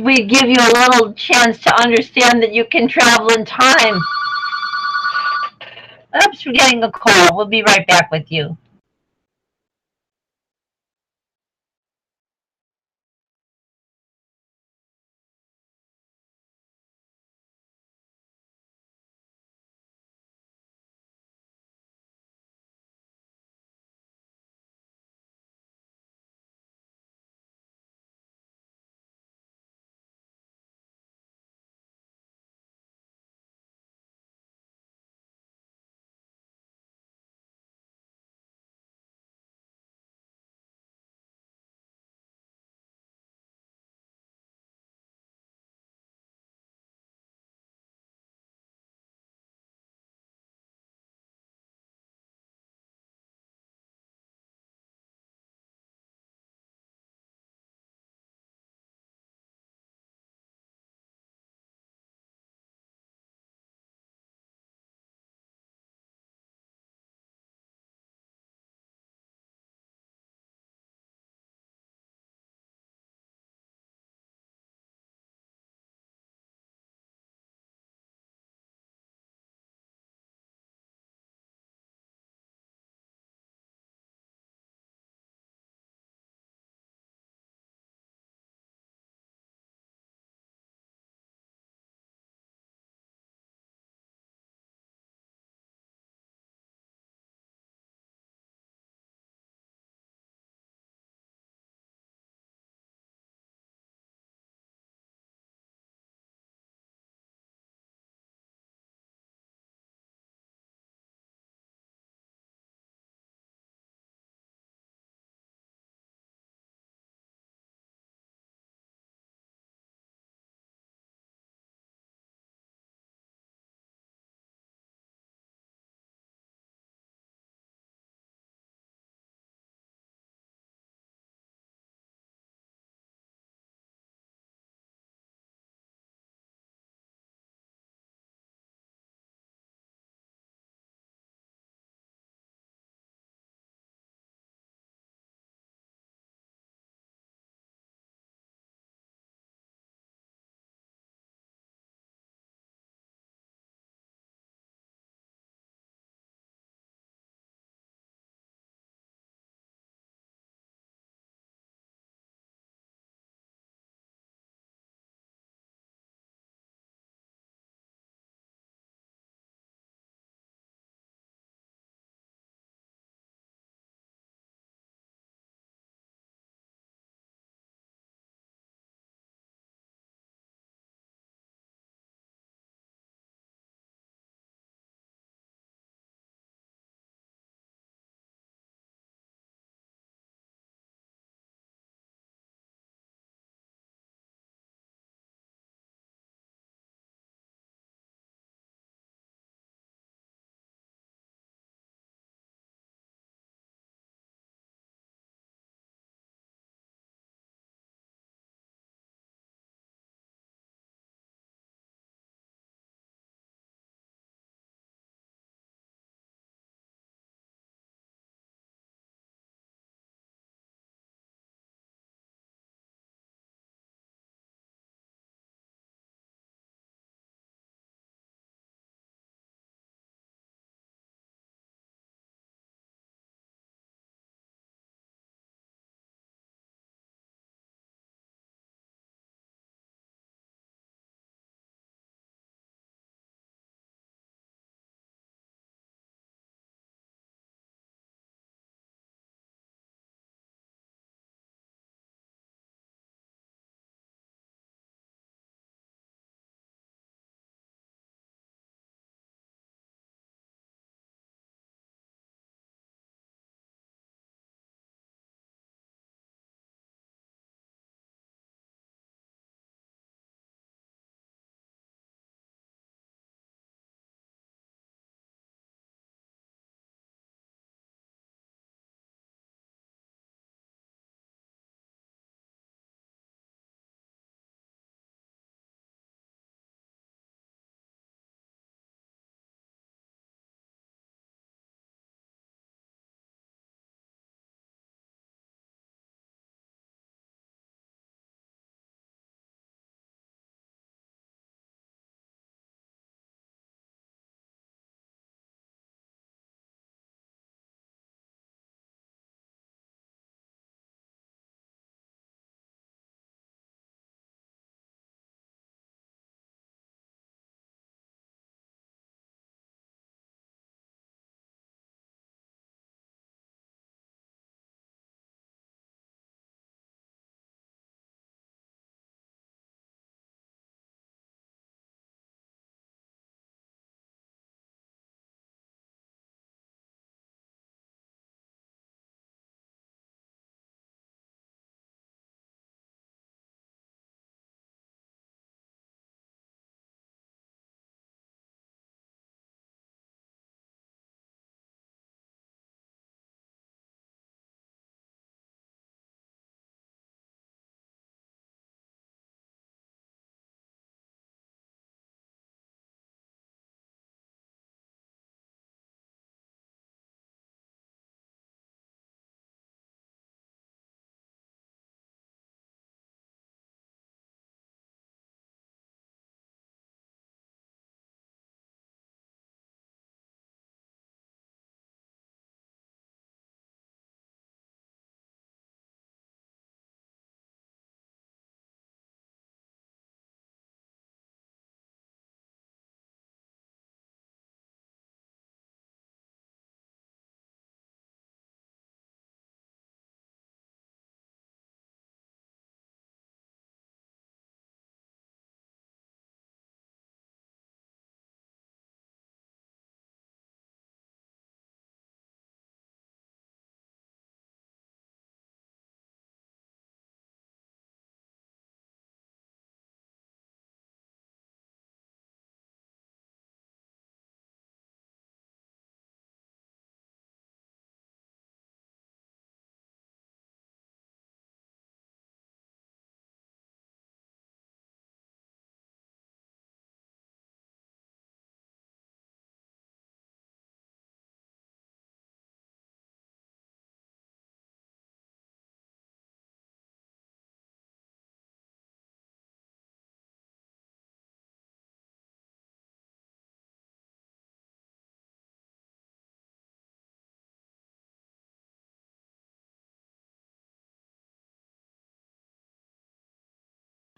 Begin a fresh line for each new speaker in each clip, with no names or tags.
we give you a little chance to understand that you can travel in time. Oops, we're getting a call. We'll be right back with you.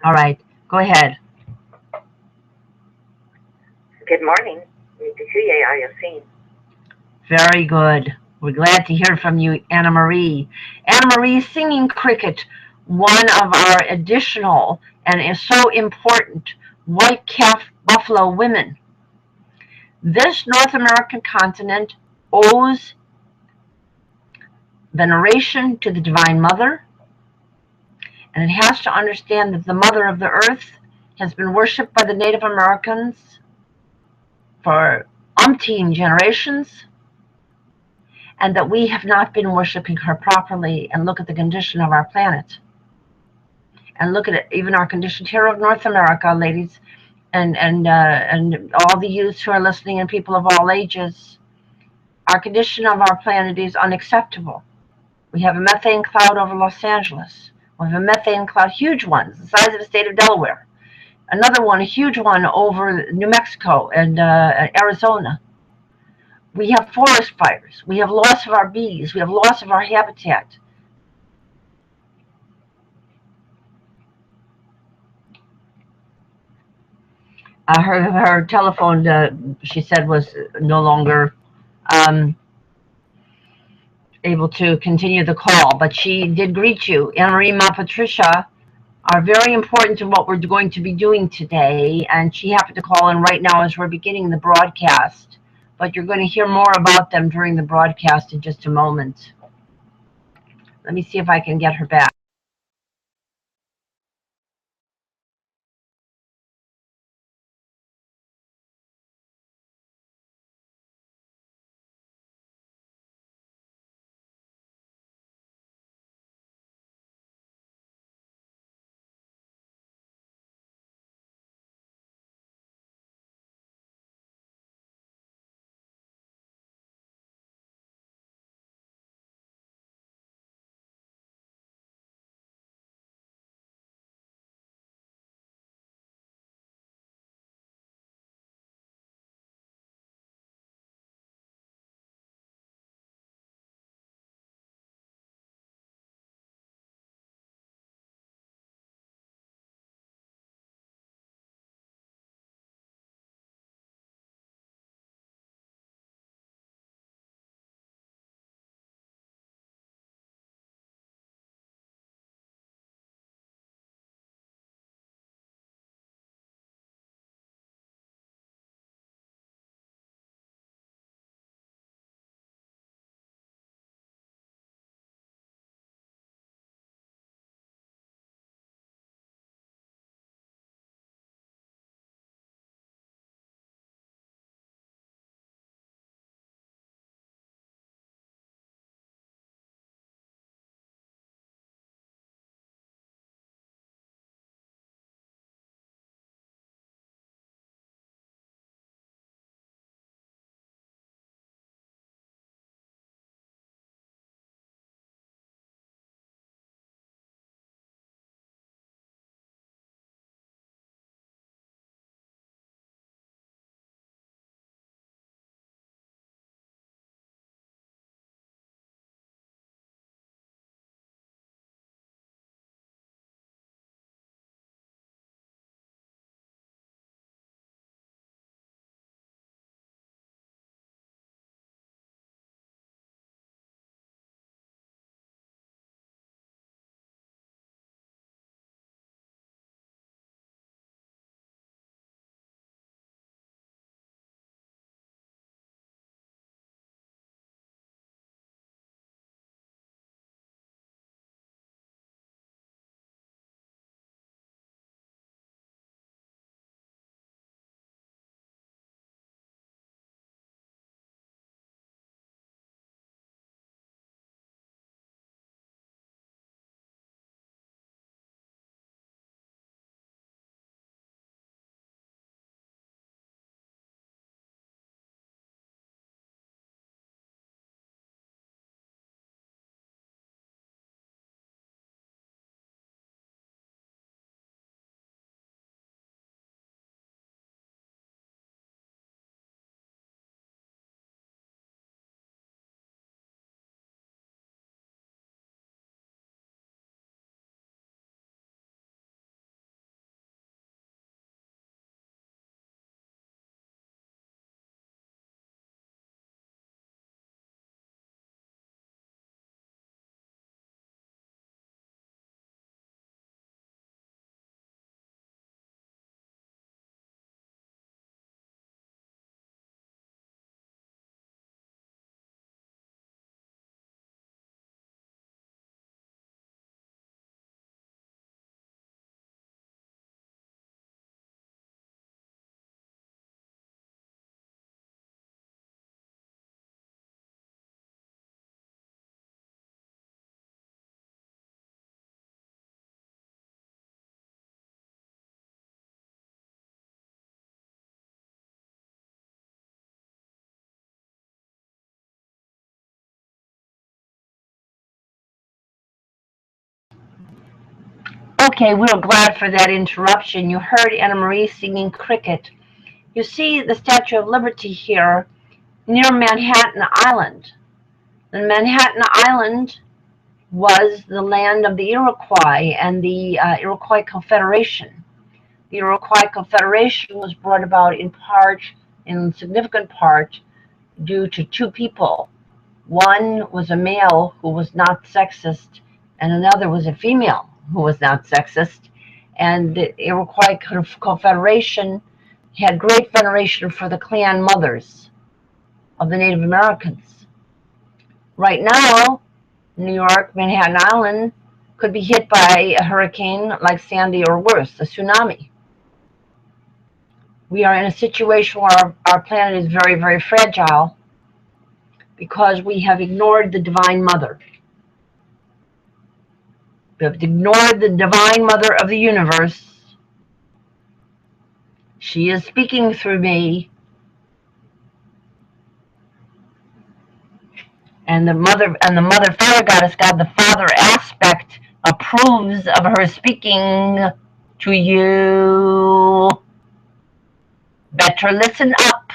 All right, go ahead.
Good morning. Yasin.
Very good. We're glad to hear from you, Anna Marie. Anna Marie, singing cricket, one of our additional and is so important white calf buffalo women. This North American continent owes veneration to the Divine Mother, and it has to understand that the Mother of the Earth has been worshipped by the Native Americans for umpteen generations, and that we have not been worshiping her properly. And look at the condition of our planet. And look at it, even our condition here of North America, ladies, and all the youths who are listening and people of all ages. Our condition of our planet is unacceptable. We have a methane cloud over Los Angeles. We have a methane cloud, huge ones, the size of the state of Delaware. Another one, a huge one over New Mexico and Arizona. We have forest fires. We have loss of our bees. We have loss of our habitat. Her telephone, she said, was no longer um, able to continue the call, but she did greet you. Anne-Marie, Ma Patricia are very important to what we're going to be doing today, and she happened to call in right now as we're beginning the broadcast, but you're going to hear more about them during the broadcast in just a moment. Let me see if I can get her back. Okay, we were glad for that interruption. You heard Anna Marie singing Cricket. You see the Statue of Liberty here near Manhattan Island. And Manhattan Island was the land of the Iroquois and the Iroquois Confederation. The Iroquois Confederation was brought about in significant part, due to two people. One was a male who was not sexist, and another was a female who was not sexist. And the Iroquois Confederation had great veneration for the clan mothers of the Native Americans. Right now, New York, Manhattan Island could be hit by a hurricane like Sandy or worse, a tsunami. We are in a situation where our planet is very, very fragile because we have ignored the Divine Mother. We have ignored the Divine Mother of the universe. She is speaking through me. And the Mother Father Goddess, God the Father aspect, approves of her speaking to you. Better listen up.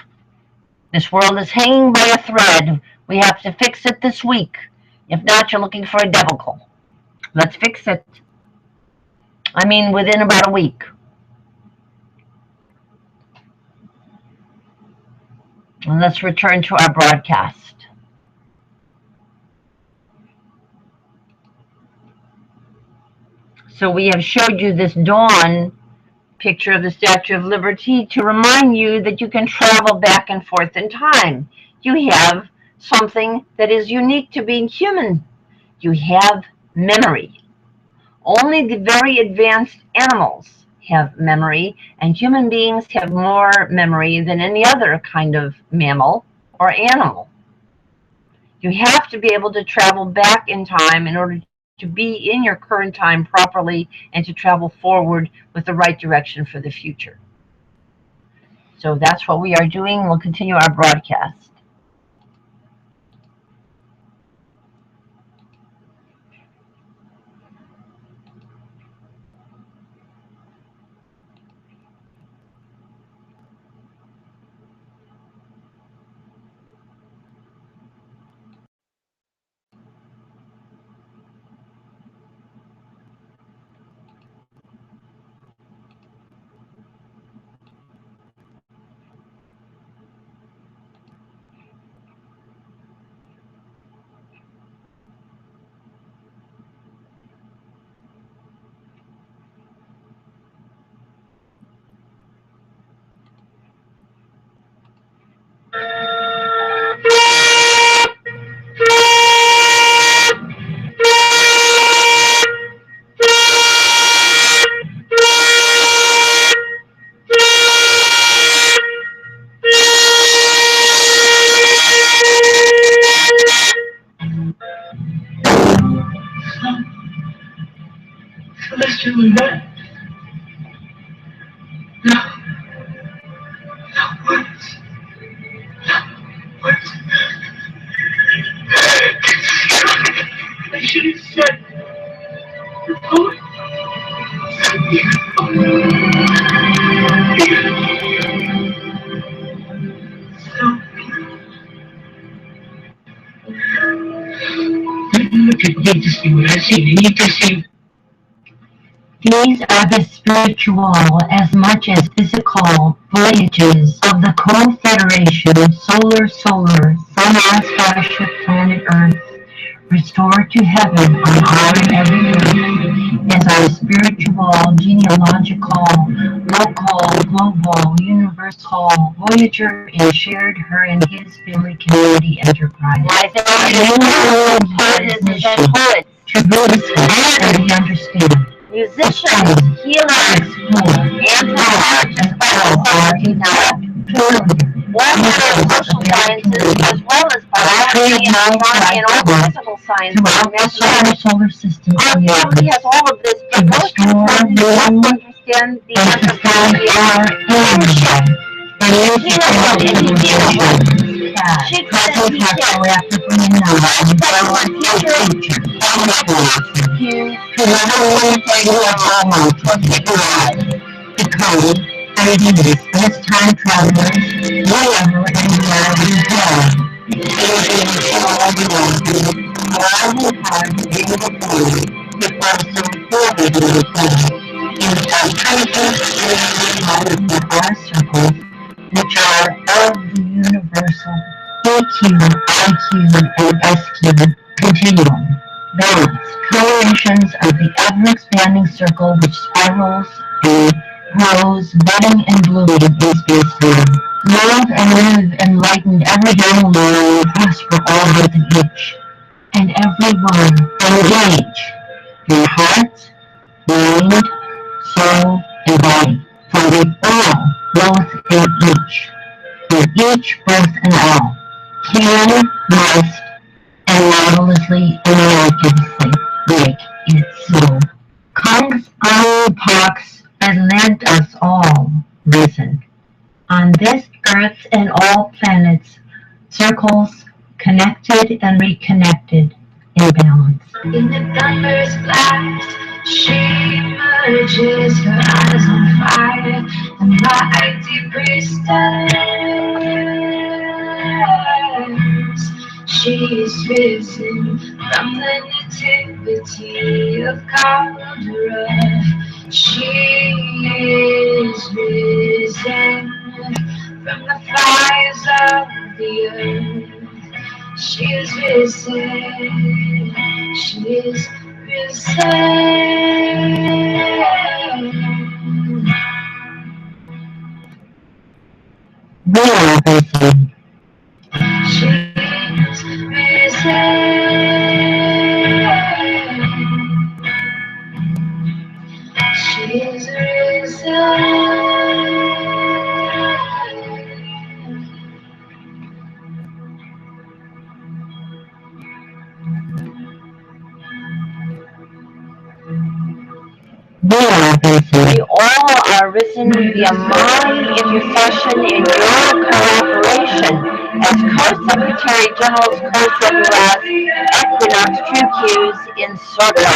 This world is hanging by a thread. We have to fix it this week. If not, you're looking for a debacle. Let's fix it. I mean, within about a week. And let's return to our broadcast. So we have showed you this dawn picture of the Statue of Liberty to remind you that you can travel back and forth in time. You have something that is unique to being human. You have memory. Only the very advanced animals have memory, and human beings have more memory than any other kind of mammal or animal. You have to be able to travel back in time in order to be in your current time properly and to travel forward with the right direction for the future. So that's what we are doing. We'll continue our broadcast. These are the spiritual as much as physical voyages of the Confederation Solar, Sun-Star-Starship Planet Earth, restored to heaven on our and every earth, as our spiritual, genealogical, local, global, universal Voyager and shared her and his family community enterprise. To release and we understand. Musicians, healers, anthropologists, social sciences, as well as biology and astronomy and all physical sciences.
Solar system
He has all of this, but most important is to understand the anthropology of evolution. She presents collectively known to level the code ideas as time travelers wherever and wherever we go. Which are of the universal EQ, IQ, and SQ continuum. Balance, colorations of the ever-expanding circle which spirals and grows, budding and blooming in space-time. Love and live enlightened every download and prosper all within each and every one engage their heart, mind, soul, and body. For we all, both and each, both and all, can, must, and marvelously and miraculously make it so. Kong's own pox and led us all risen. On this earth and all planets, circles connected and reconnected in balance. In the thunder's blast, she emerges, her eyes on fire, the mighty priestess. She is risen from the nativity of Kandra. She is risen from the fires of the earth. She is risen. She is risen. We are risen. She is risen. She is risen. We all are risen via my intercession in your collaboration as Co-Secretary General's Co-Secretary Equinox True Q's in Szhorter.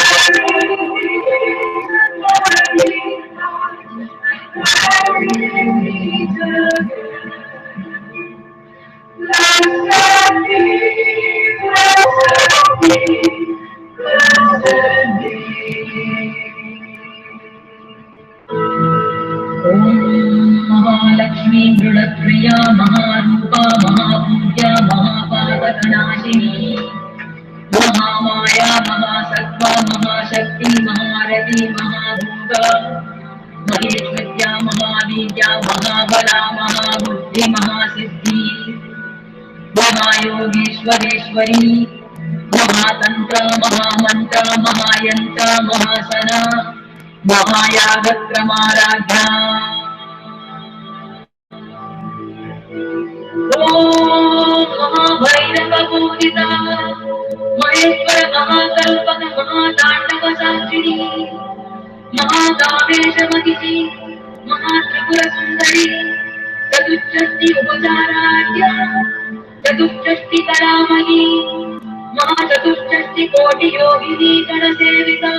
Mahalakshmi दृढप्रिया महारूपा महापूज्या महापातकनाशिनी Mahamaya महासत्त्वा महाशक्ति महारथी महाभूता महेश्वर्या महावीर्या महाबला महाबुद्धि महासिद्धि महायोगेश्वरेश्वरी महातंत्र महामंत्र महायंत्र महासना महायागक्रमाराध्या महाभैरवपूजिता महेश्वर महाकल्पक महातांडव साक्षिणी महाकामेशमतिथि महात्रिपुर सुंदरी चतुष्षष्टि उपचाराढ्या चतुष्षष्टि करामयी महाचतुष्षष्टि कोटि योगिनी गणसेविका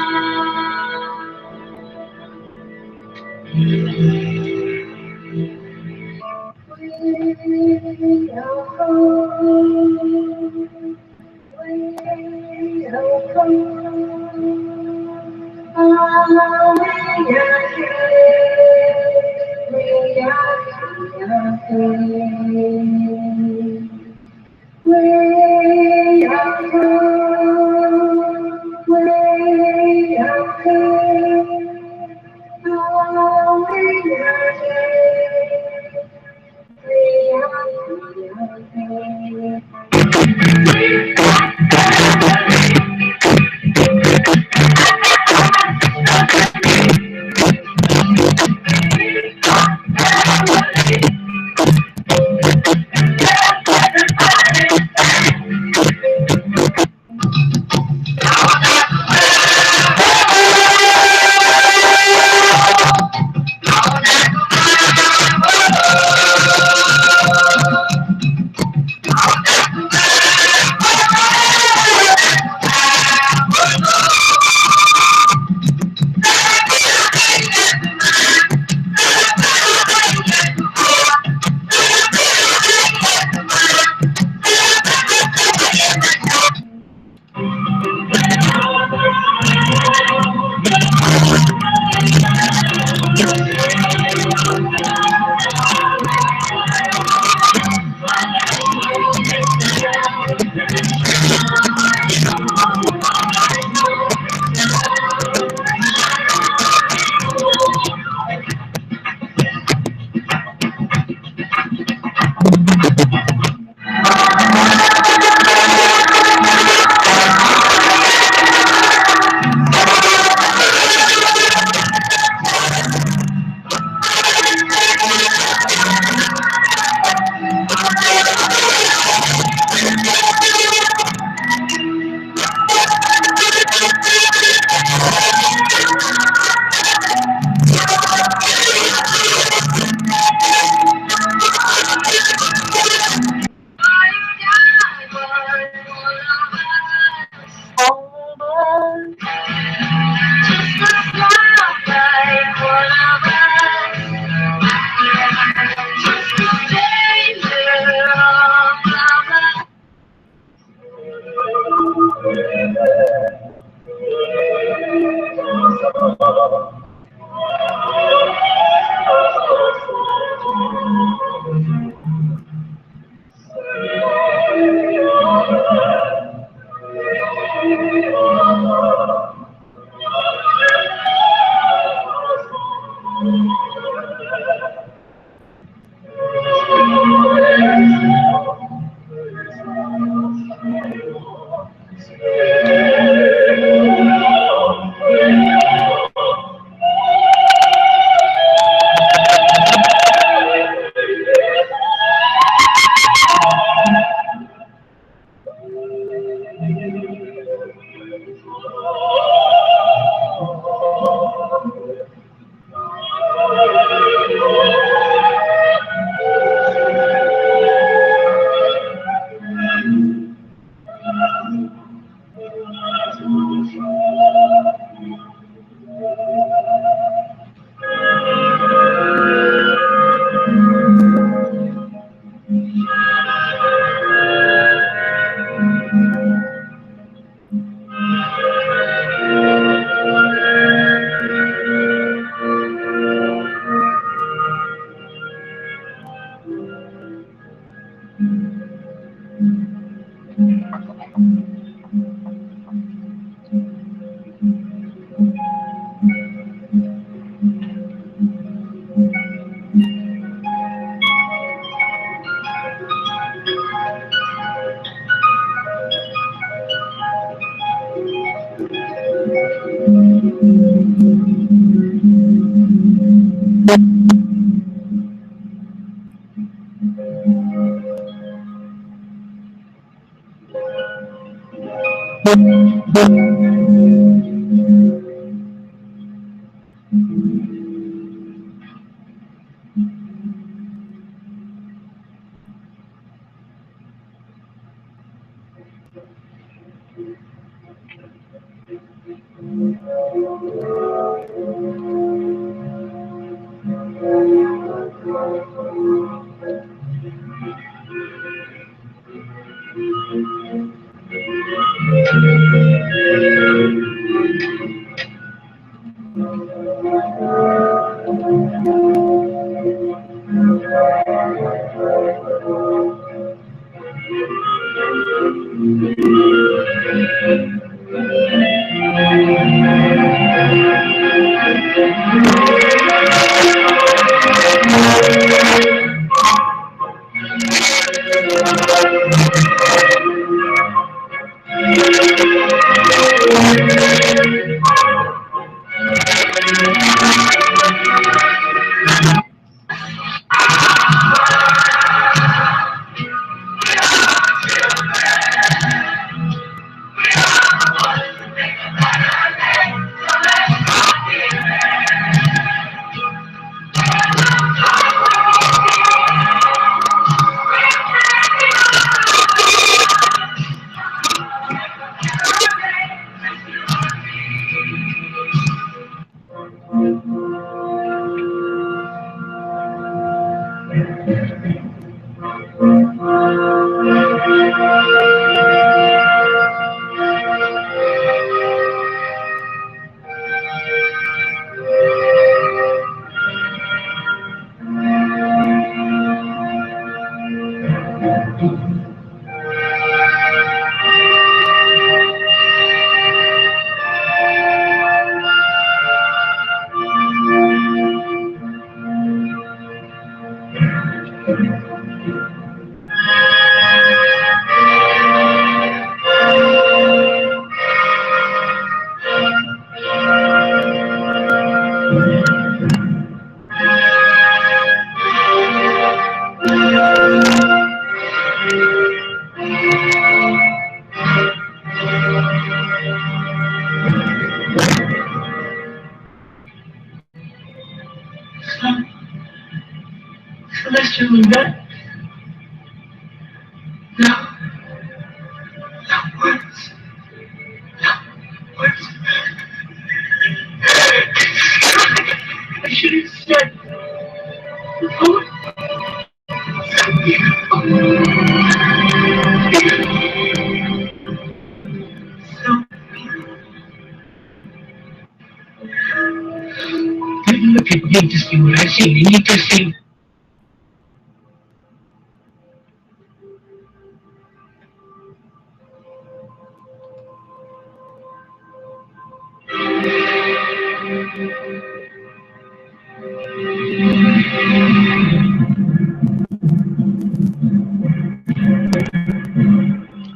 People need to see what I see. They need to see.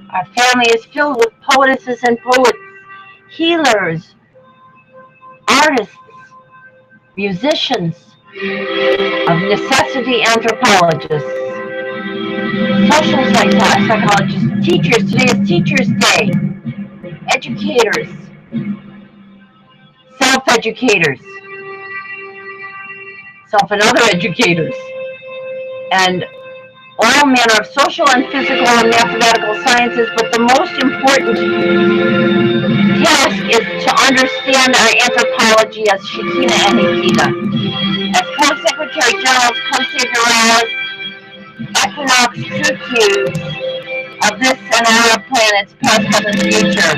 Our family is filled with poetesses and poets, healers, artists, musicians, of necessity anthropologists, social psychologists, teachers. Today is Teachers' Day. Educators, self-educators, self and other educators, and all manner of social and physical and mathematical sciences, but the most important task is to understand our anthropology as Shekinah and Hekina. As Co-Secretary General's co-savior equinox truth cues of this and our planets, past, present, future.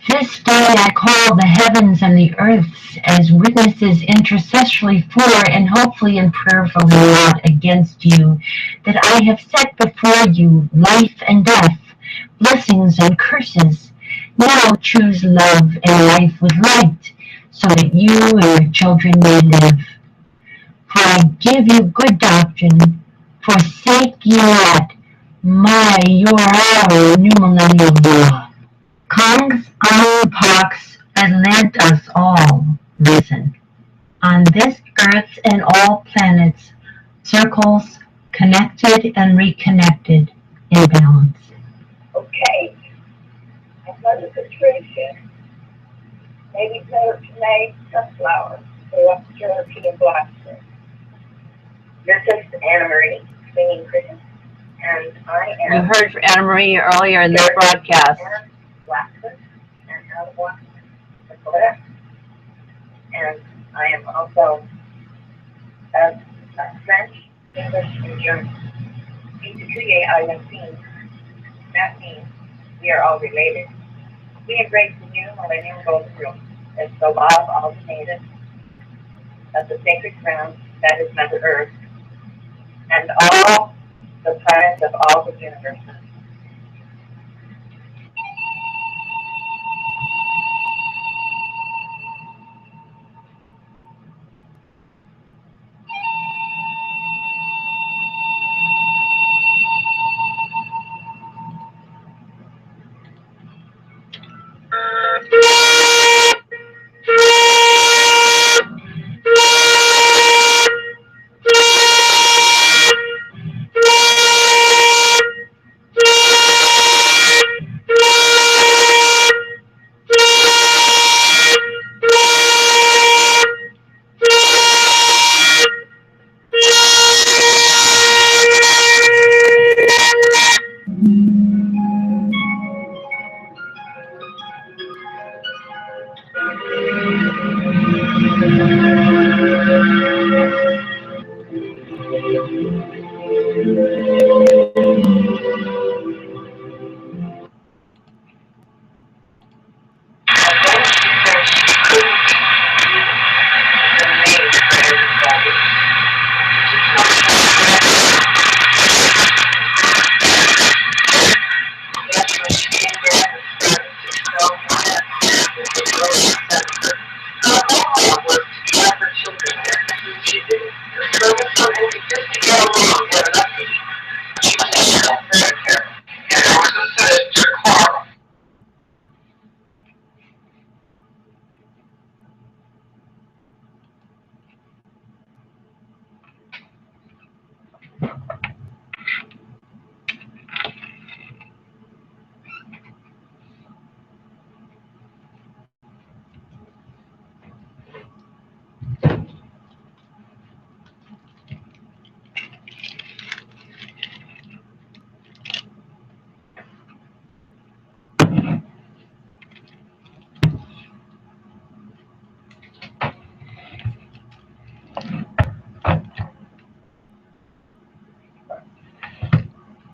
This day I call the heavens and the earths as witnesses intercessorily for and hopefully and prayerfully not against you, that I have set before you life and death, blessings and curses. Now choose love and life with light, so that you and your children may live. For I give you good doctrine, forsake ye not your our new millennial law. Kongs Pax and let us all listen. On this earth and all planets, circles connected and reconnected in balance.
Okay. Mother Patricia, maybe May Sunflower, who wants to Cherokee and Blackstone. This is Anna Marie, singing Christmas, and I am.
You heard from Anna Marie earlier in this broadcast.
Blackstone, and out of Washington, Dakota. And I am also French, English, and German. That means we are all related. We embrace the new millennium golden rule as the law of all the natives of the sacred ground that is Mother Earth, and all the planets of all the universes.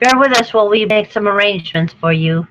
Bear with us while we make some arrangements for you.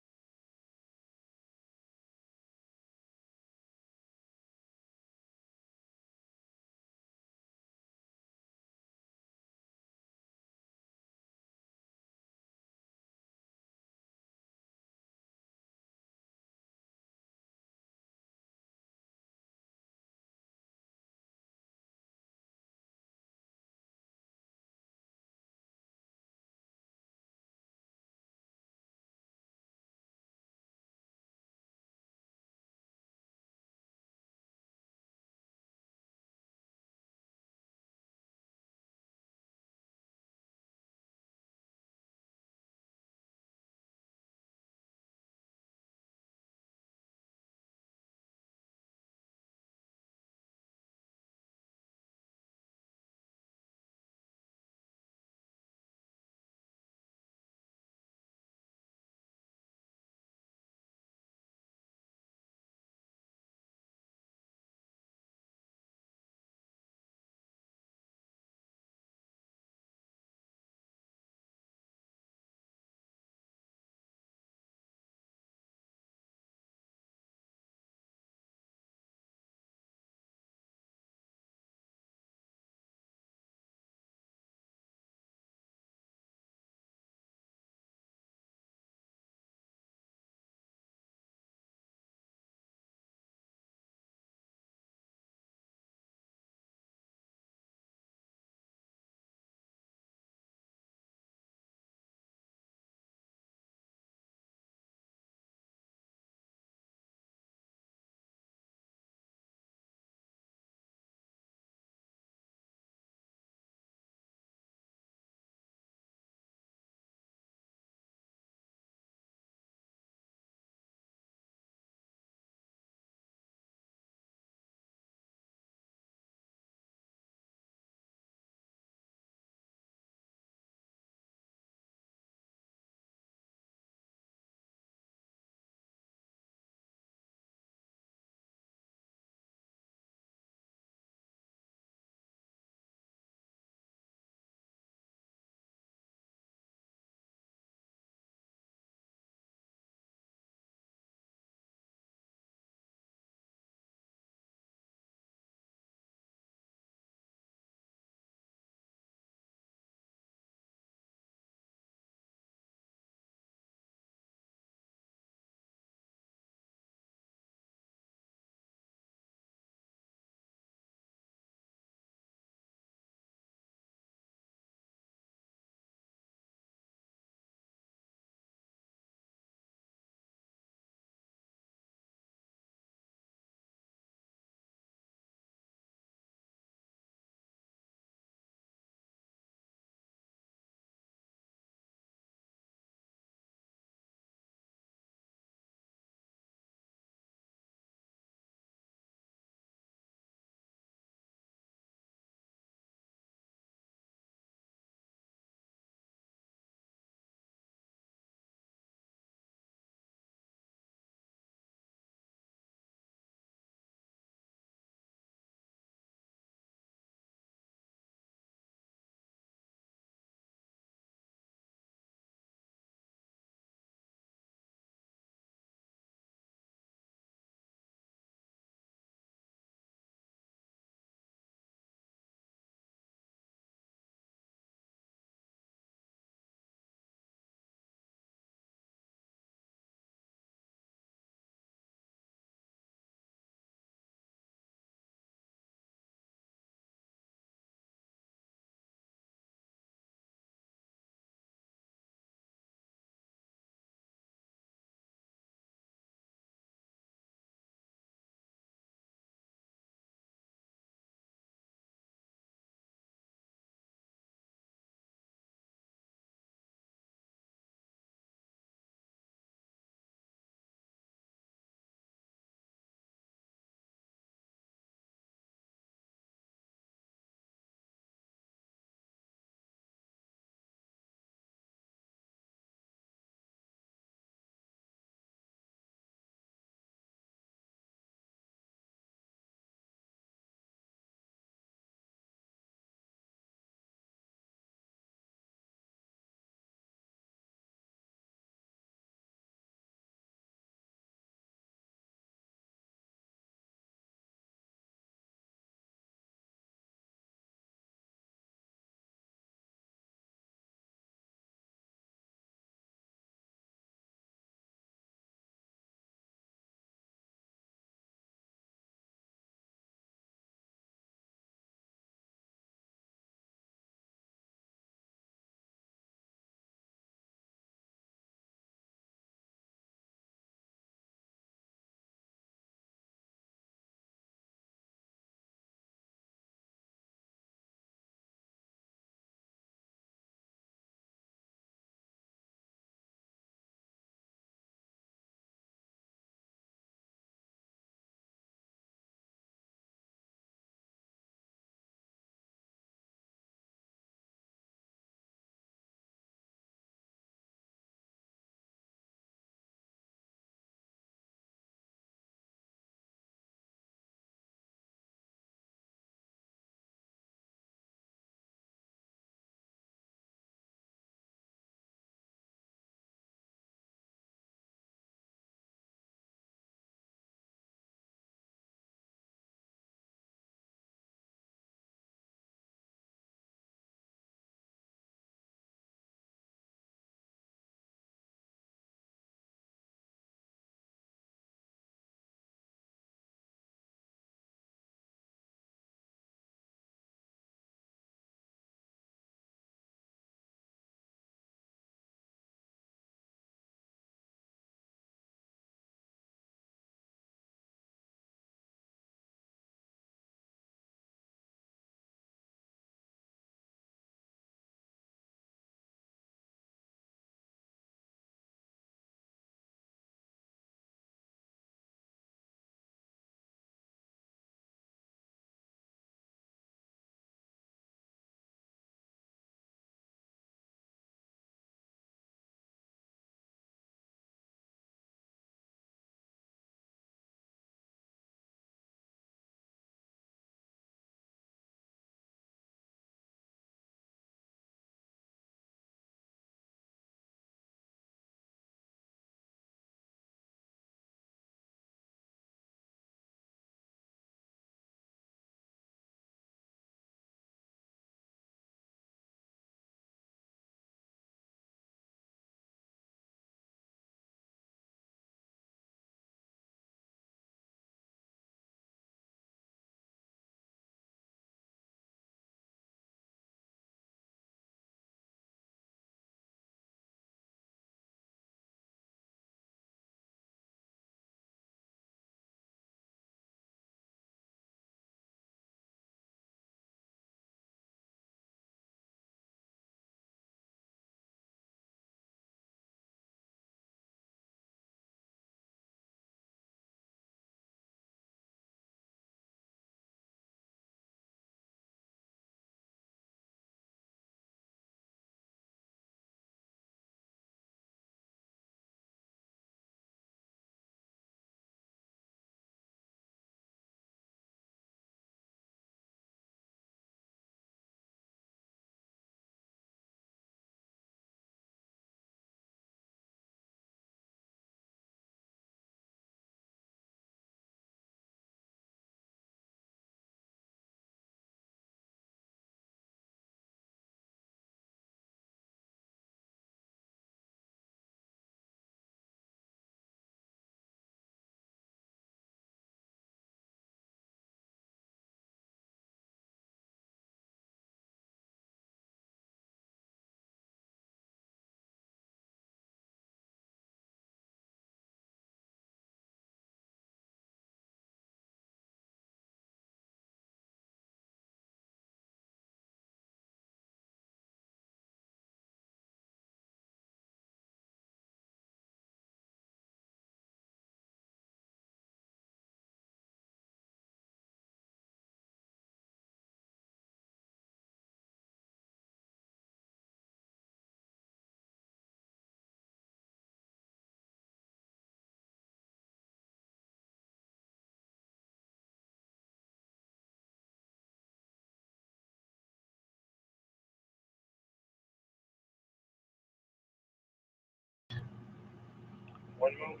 One moment.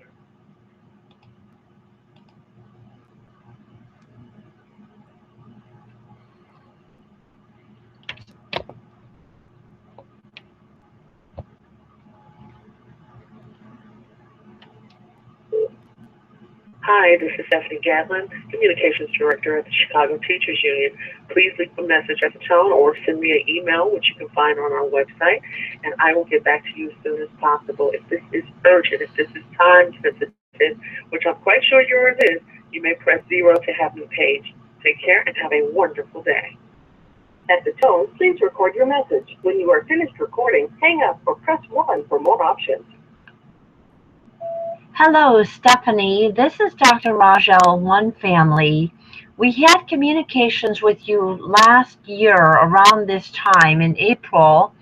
Hi, this is Stephanie Gatlin, Communications Director at the Chicago Teachers Union. Please leave a message at the tone or send me an email, which you can find on our website, and I will get back to you as soon as possible. If this is urgent, if this is time sensitive, which I'm quite sure yours is, you may press 0 to have me paged. Take care and have a wonderful day. At the tone, please record your message. When you are finished recording, hang up or press 1 for more options.
Hello, Stephanie. This is Dr. Rajel, One Family. We had communications with you last year around this time in April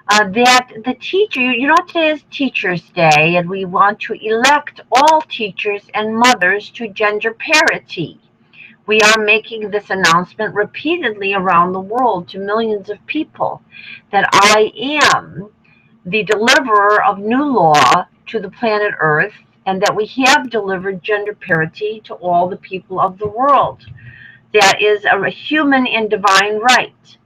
that the teacher, you know, today is Teachers' Day, and we want to elect all teachers and mothers to gender parity. We are making this announcement repeatedly around the world to millions of people that I am the deliverer of new law to the planet Earth, and that we have delivered gender parity to all the people of the world. That is a human and divine right.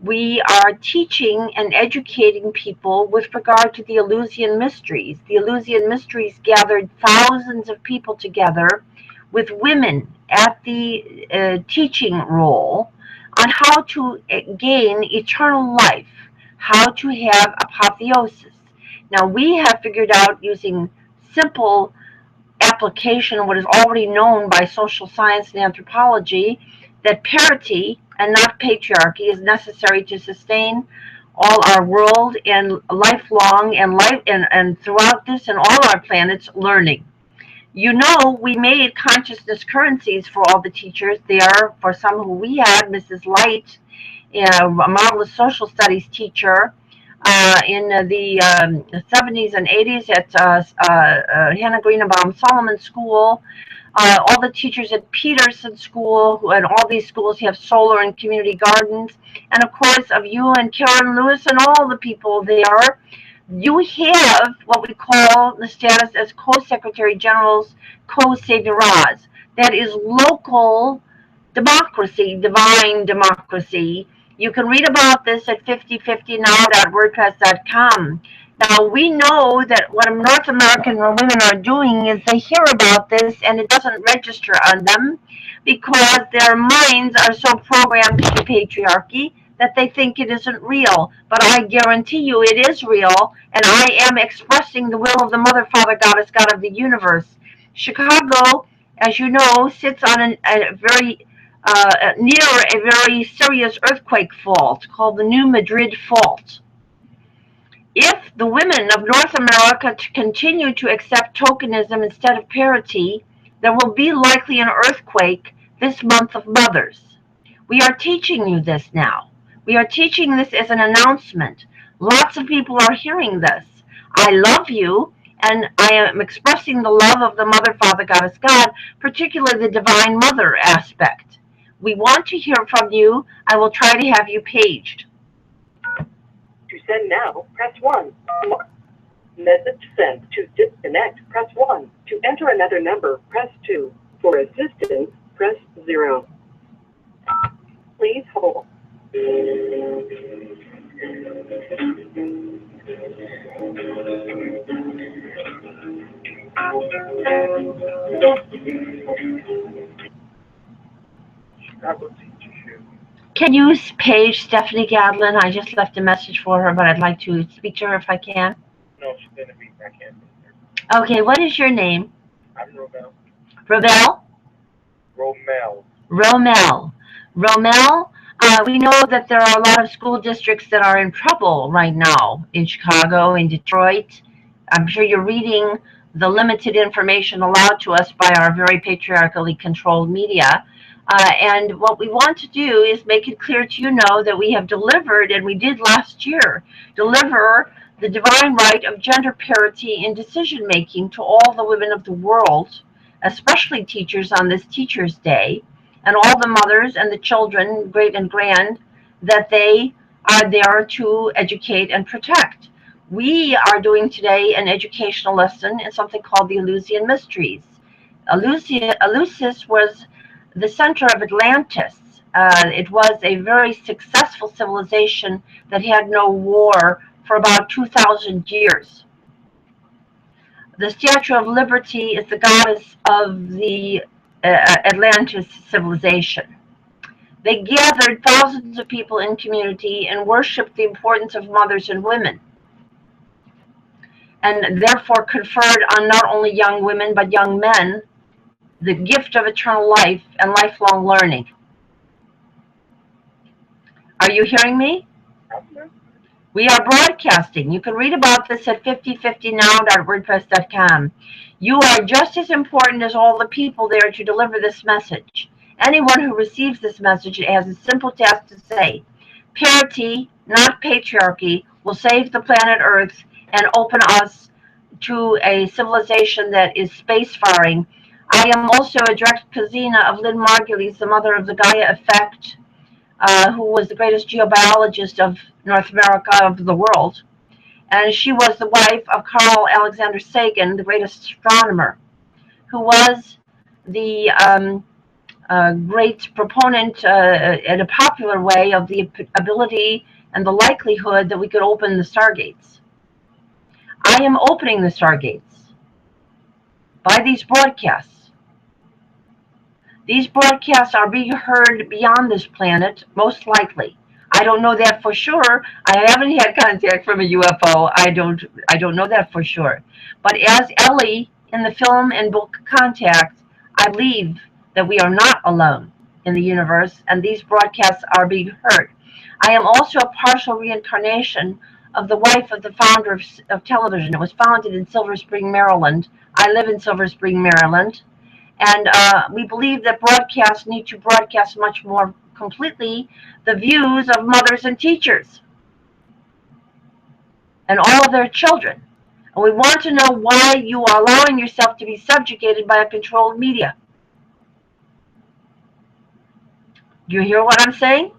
We are teaching and educating people with regard to the Eleusinian Mysteries. The Eleusinian Mysteries gathered thousands of people together with women at the teaching role on how to gain eternal life, how to have apotheosis. Now, we have figured out using simple application of what is already known by social science and anthropology that parity and not patriarchy is necessary to sustain all our world and lifelong and throughout this and all our planets learning. You know, we made consciousness currencies for all the teachers there. For some who we had, Mrs. Light, a marvelous social studies teacher, in the 70s and 80s at Hannah Greenebaum Solomon School. All the teachers at Peterson School and all these schools have solar and community gardens. And of course, of you and Karen Lewis and all the people there, you have what we call the status as co-secretary generals, co-saviorats. That is local democracy, divine democracy. You can read about this at 5050now.wordpress.com. Now, we know that what North American women are doing is they hear about this and it doesn't register on them because their minds are so programmed to patriarchy that they think it isn't real. But I guarantee you it is real, and I am expressing the will of the Mother, Father, Goddess, God of the universe. Chicago, as you know, sits on a very near a very serious earthquake fault called the New Madrid Fault. If the women of North America continue to accept tokenism instead of parity, there will be likely an earthquake this month of mothers. We are teaching you this now. We are teaching this as an announcement. Lots of people are hearing this. I love you, and I am expressing the love of the Mother, Father, Goddess, God, particularly the Divine Mother aspect. We want to hear from you. I will try to have you paged.
To send now, press 1. Message sent. To disconnect, press 1. To enter another number, press 2. For assistance, press 0. Please hold.
Chicago Teachers Union.
Can you page Stephanie Gadlin? I just left a message for her, but I'd like to speak to her if I can.
No, she's going to be back in there.
Okay, what is your name?
I'm Romel.
Robel?
Romel.
Romel, we know that there are a lot of school districts that are in trouble right now in Chicago, in Detroit. I'm sure you're reading the limited information allowed to us by our very patriarchally controlled media. And what we want to do is make it clear to you know that we have delivered, and we did last year, deliver the divine right of gender parity in decision making to all the women of the world, especially teachers on this Teachers' Day, and all the mothers and the children, great and grand, that they are there to educate and protect. We are doing today an educational lesson in something called the Eleusinian Mysteries. Eleusis was the center of Atlantis. It was a very successful civilization that had no war for about 2,000 years. The Statue of Liberty is the goddess of the Atlantis civilization. They gathered thousands of people in community and worshipped the importance of mothers and women, and therefore conferred on not only young women but young men the gift of eternal life and lifelong learning. Are you hearing me? We are broadcasting. You can read about this at 5050now.wordpress.com. You are just as important as all the people there to deliver this message. Anyone who receives this message has a simple task to say, parity, not patriarchy, will save the planet Earth and open us to a civilization that is spacefaring. I am also a direct cousina of Lynn Margulies, the mother of the Gaia effect, who was the greatest geobiologist of North America, of the world. And she was the wife of Carl Alexander Sagan, the greatest astronomer, who was the great proponent in a popular way of the ability and the likelihood that we could open the stargates. I am opening the stargates by these broadcasts. These broadcasts are being heard beyond this planet, most likely. I don't know that for sure. I haven't had contact from a UFO. I don't know that for sure. But as Ellie in the film and book Contact, I believe that we are not alone in the universe, and these broadcasts are being heard. I am also a partial reincarnation of the wife of the founder of television. It was founded in Silver Spring, Maryland. I live in Silver Spring, Maryland. And we believe that broadcasts need to broadcast much more completely the views of mothers and teachers and all of their children. And we want to know why you are allowing yourself to be subjugated by a controlled media. Do you hear what I'm saying?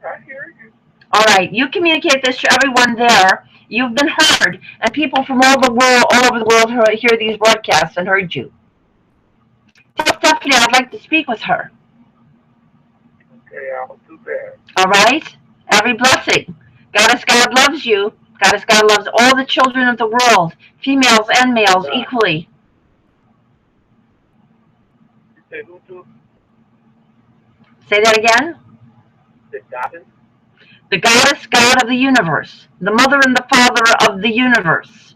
I hear you.
All right, you communicate this to everyone there. You've been heard, and people from all over the world hear these broadcasts and heard you. Tell Stephanie I'd like to speak with her.
Okay, I'll do that.
All right? Every blessing. Goddess God loves you. Goddess God loves all the children of the world, females and males equally.
You say who too?
Say that again?
The goddess?
The goddess God of the universe, the mother and the father of the universe.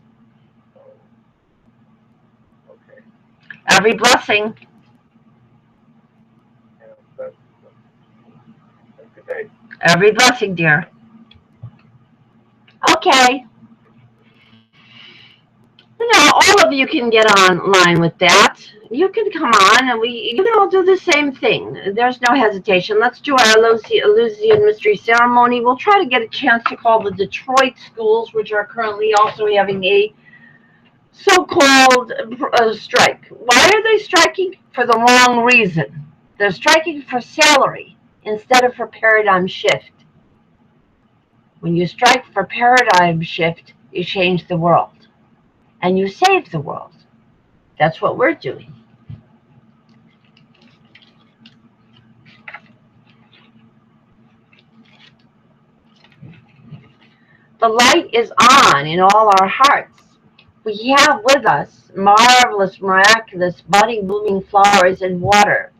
Okay.
Every blessing.
Have a good day.
Every blessing, dear. Okay. Now, all of you can get online with that. You can come on, and you can all do the same thing. There's no hesitation. Let's do our Eleusinian Mystery Ceremony. We'll try to get a chance to call the Detroit schools, which are currently also having a so-called strike. Why are they striking? For the wrong reason. They're striking for salary instead of for paradigm shift. When you strike for paradigm shift, you change the world. And you save the world. That's what we're doing. The light is on in all our hearts. We have with us marvelous, miraculous, budding, blooming flowers and water.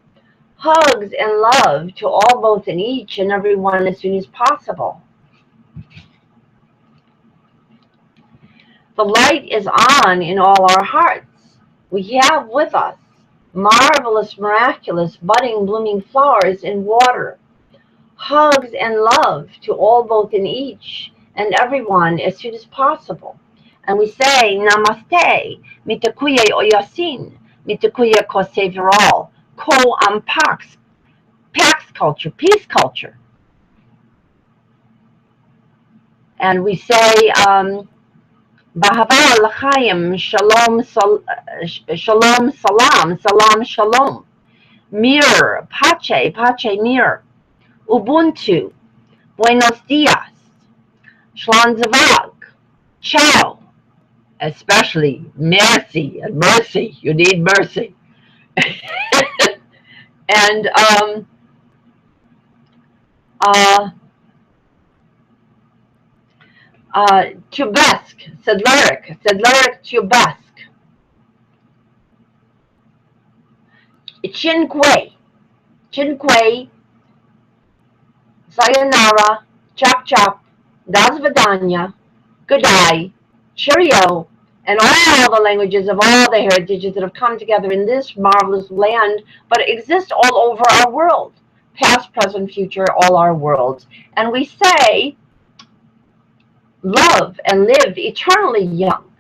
Hugs and love to all, both and each and every one as soon as possible. The light is on in all our hearts. We have with us marvelous, miraculous, budding, blooming flowers and water. Hugs and love to all, both and each and everyone as soon as possible. And we say, Namaste, mitakuye oyasin, mitakuye kose viral, ko pax culture, peace culture. And we say, Bahava l'chaim, shalom, shalom, salam, salam, shalom. Mir, pace, mir. Ubuntu, buenos dias. Shlan zavag, ciao, especially merci and mercy. You need mercy. And Tubesk, Sedleric Tubesk. Cinque, sayonara, chop chop, das vidanya, good day, cheerio, and all the languages of all the heritages that have come together in this marvelous land, but exist all over our world, past, present, future, all our worlds. And we say, love and live eternally young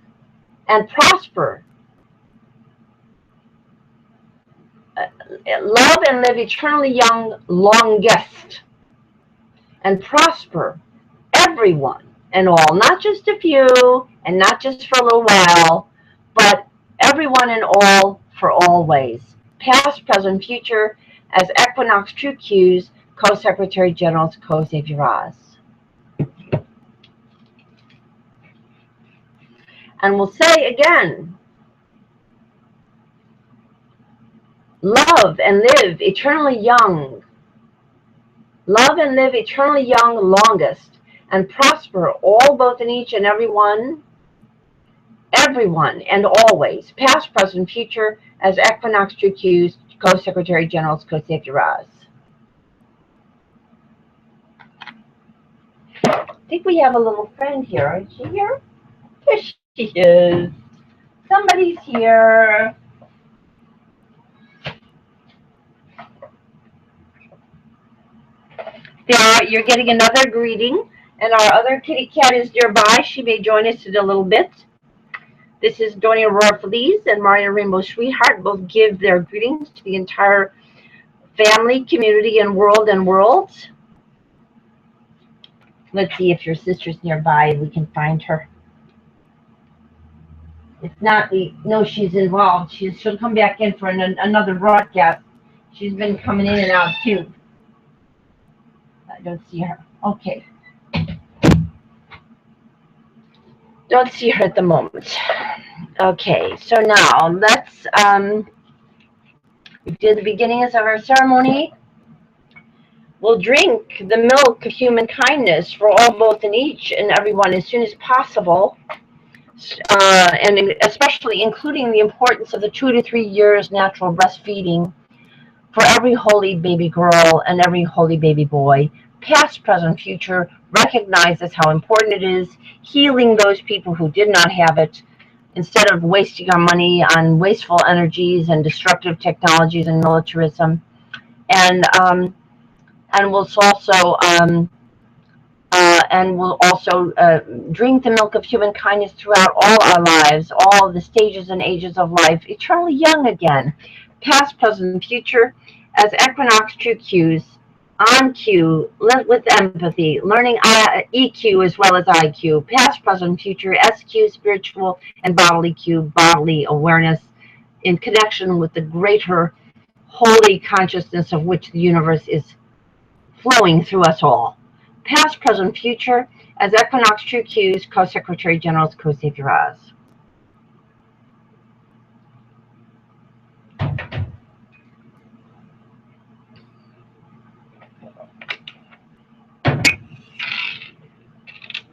and prosper. Love and live eternally young, longest, and prosper everyone and all, not just a few and not just for a little while, but everyone and all for always, past, present, future, as Equinox True Q's Co-Secretary General's CSZT. And we'll say again, love and live eternally young. Love and live eternally young, longest, and prosper all, both in each and everyone and always, past, present, future, as Equinox True Q's Co-Secretary General's CSZT. I think we have a little friend here. Is she here? There she is. Somebody's here. You're getting another greeting, and our other kitty cat is nearby. She may join us in a little bit. This is Donia Aurora Feliz and Maria Rainbow Sweetheart. Both give their greetings to the entire family, community, and worlds. Let's see if your sister's nearby. We can find her. If not, we know she's involved. She'll come back in for another broadcast. She's been coming in and out too. I don't see her. Okay. Don't see her at the moment. Okay, so now let's do the beginnings of our ceremony. We'll drink the milk of human kindness for all, both in each and everyone as soon as possible, and especially including the importance of the 2 to 3 years natural breastfeeding for every holy baby girl and every holy baby boy, past, present, future, recognizes how important it is, healing those people who did not have it, instead of wasting our money on wasteful energies and destructive technologies and militarism. And we'll also drink the milk of human kindness throughout all our lives, all the stages and ages of life, eternally young again, past, present, future, as Equinox True Q's, on cue, with empathy, learning EQ as well as IQ, past, present, future, SQ, spiritual, and bodily Q, bodily awareness, in connection with the greater holy consciousness of which the universe is flowing through us all. Past, present, future, as Equinox True Q's Co-Secretary General's CSZT.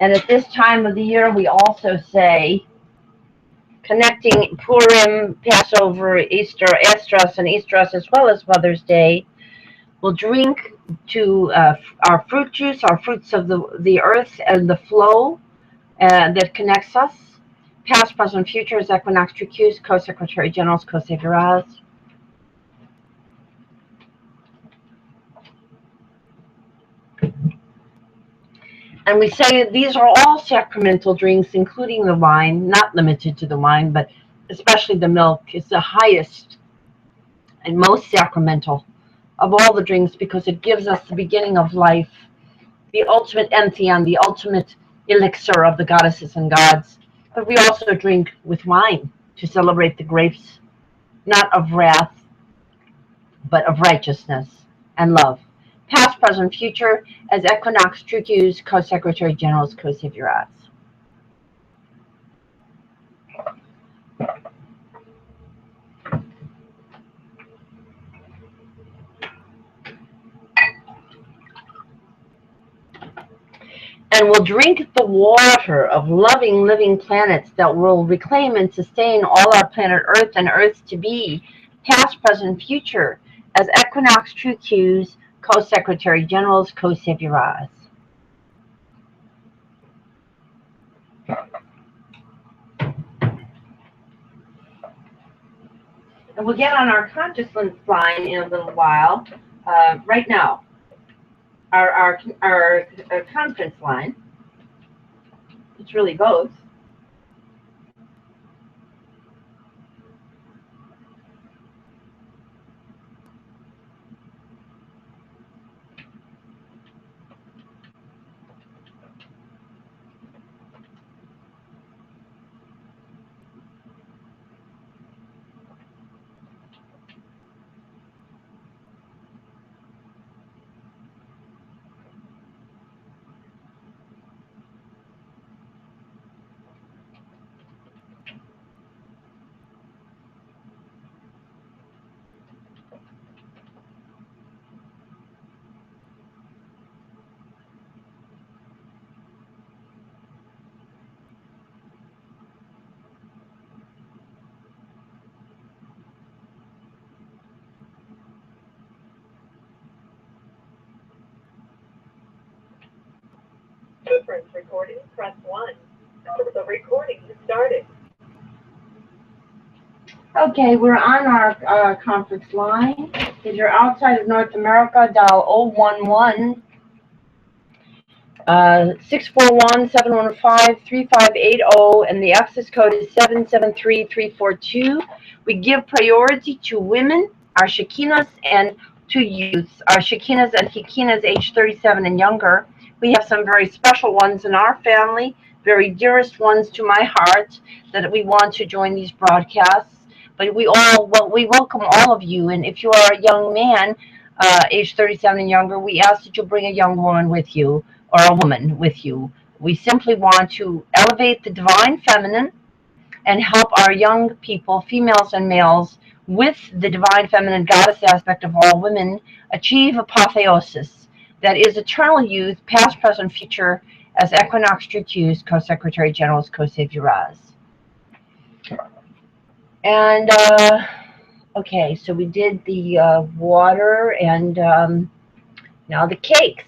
And at this time of the year, we also say, connecting Purim, Passover, Easter, Szhorter, as well as Mother's Day, we'll drink to our fruit juice, our fruits of the earth and the flow that connects us. Past, present, future is Equinox True Q's Co-Secretary General's CSZT. And we say these are all sacramental drinks, including the wine, not limited to the wine, but especially the milk is the highest and most sacramental of all the drinks, because it gives us the beginning of life, the ultimate entheon, the ultimate elixir of the goddesses and gods. But we also drink with wine to celebrate the grapes, not of wrath, but of righteousness and love. Past, present, future, as Equinox True Q's Co-Secretary General's CSZT. and will drink the water of loving, living planets that will reclaim and sustain all our planet Earth and Earth's to be, past, present, future, as Equinox True Q's Co-Secretary General's Co-Saviorahs. And we'll get on our consciousness line in a little while. Right now, our conference line, which really goes.
Conference recording, press 1. The recording has started.
Okay, we're on our conference line. If you're outside of North America, dial 011 641-715-3580, and the access code is 773342. We give priority to women, our Shekinahs, and to youths, our Shekinahs and Hekinahs age 37 and younger. We have some very special ones in our family, very dearest ones to my heart, that we want to join these broadcasts. But we welcome all of you, and if you are a young man, age 37 and younger, we ask that you bring a young woman with you, or a woman with you. We simply want to elevate the divine feminine and help our young people, females and males, with the divine feminine goddess aspect of all women, achieve apotheosis, that is eternal youth, past, present, future, as Equinox True Q's Co-Secretary General's Co-Saviorahs. And okay, so we did the water, and now the cakes.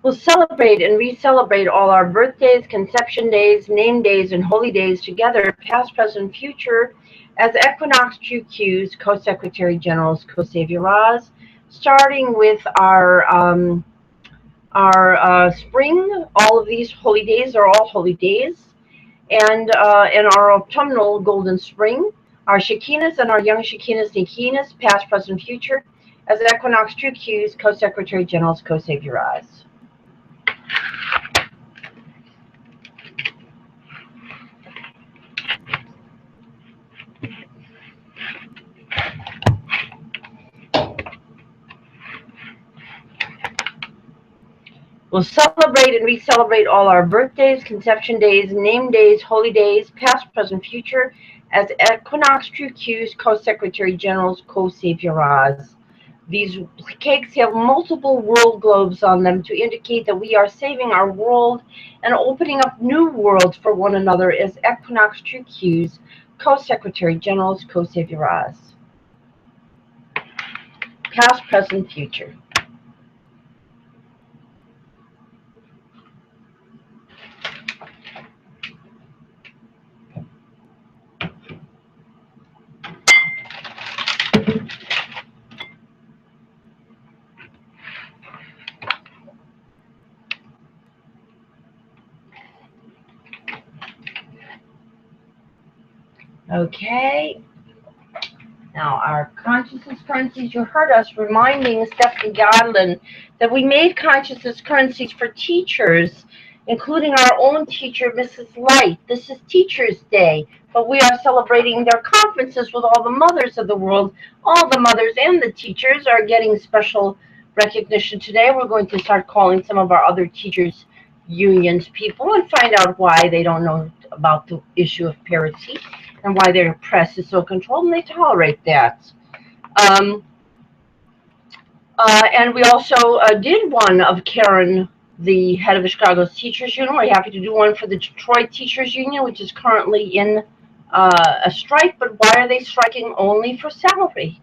We'll celebrate and re-celebrate all our birthdays, conception days, name days, and holy days together, past, present, future, as Equinox True Q's Co-Secretary General's Co-Saviorahs, starting with our spring. All of these holy days are all holy days, and in our autumnal golden spring, our Shekinahs and our young Shekinahs and Hekinahs, past, present, future, as Equinox True Q's Co-Secretary General's Co-Saviorahs. We'll celebrate and re-celebrate all our birthdays, conception days, name days, holy days, past, present, future, as Equinox True Q's Co-Secretary General's Co-Saviorahs. These cakes have multiple world globes on them to indicate that we are saving our world and opening up new worlds for one another as Equinox True Q's Co-Secretary General's Co-Saviorahs. Past, present, future. Okay. Now, our consciousness currencies, you heard us reminding Stephanie Godlin that we made consciousness currencies for teachers, including our own teacher, Mrs. Light. This is Teachers' Day, but we are celebrating their conferences with all the mothers of the world. All the mothers and the teachers are getting special recognition today. We're going to start calling some of our other teachers' unions people and find out why they don't know about the issue of parity and why their press is so controlled, and they tolerate that. And we also did one of Karen, the head of the Chicago's Teachers Union. We're happy to do one for the Detroit Teachers Union, which is currently in a strike. But why are they striking only for salary?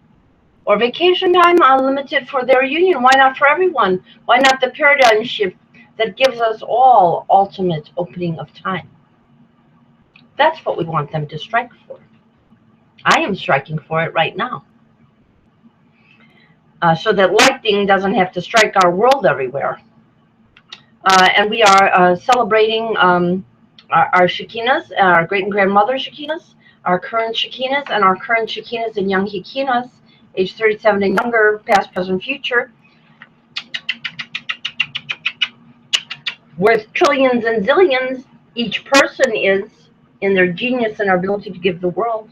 Or vacation time unlimited for their union? Why not for everyone? Why not the paradigm shift that gives us all ultimate opening of time? That's what we want them to strike for. I am striking for it right now. So that lightning doesn't have to strike our world everywhere. And we are celebrating our Shekinahs, our great and grandmother Shekinahs, our current Shekinahs, and our current Shekinahs and young Shekinahs, age 37 and younger, past, present, future, worth trillions and zillions. Each person is in their genius and our ability to give the world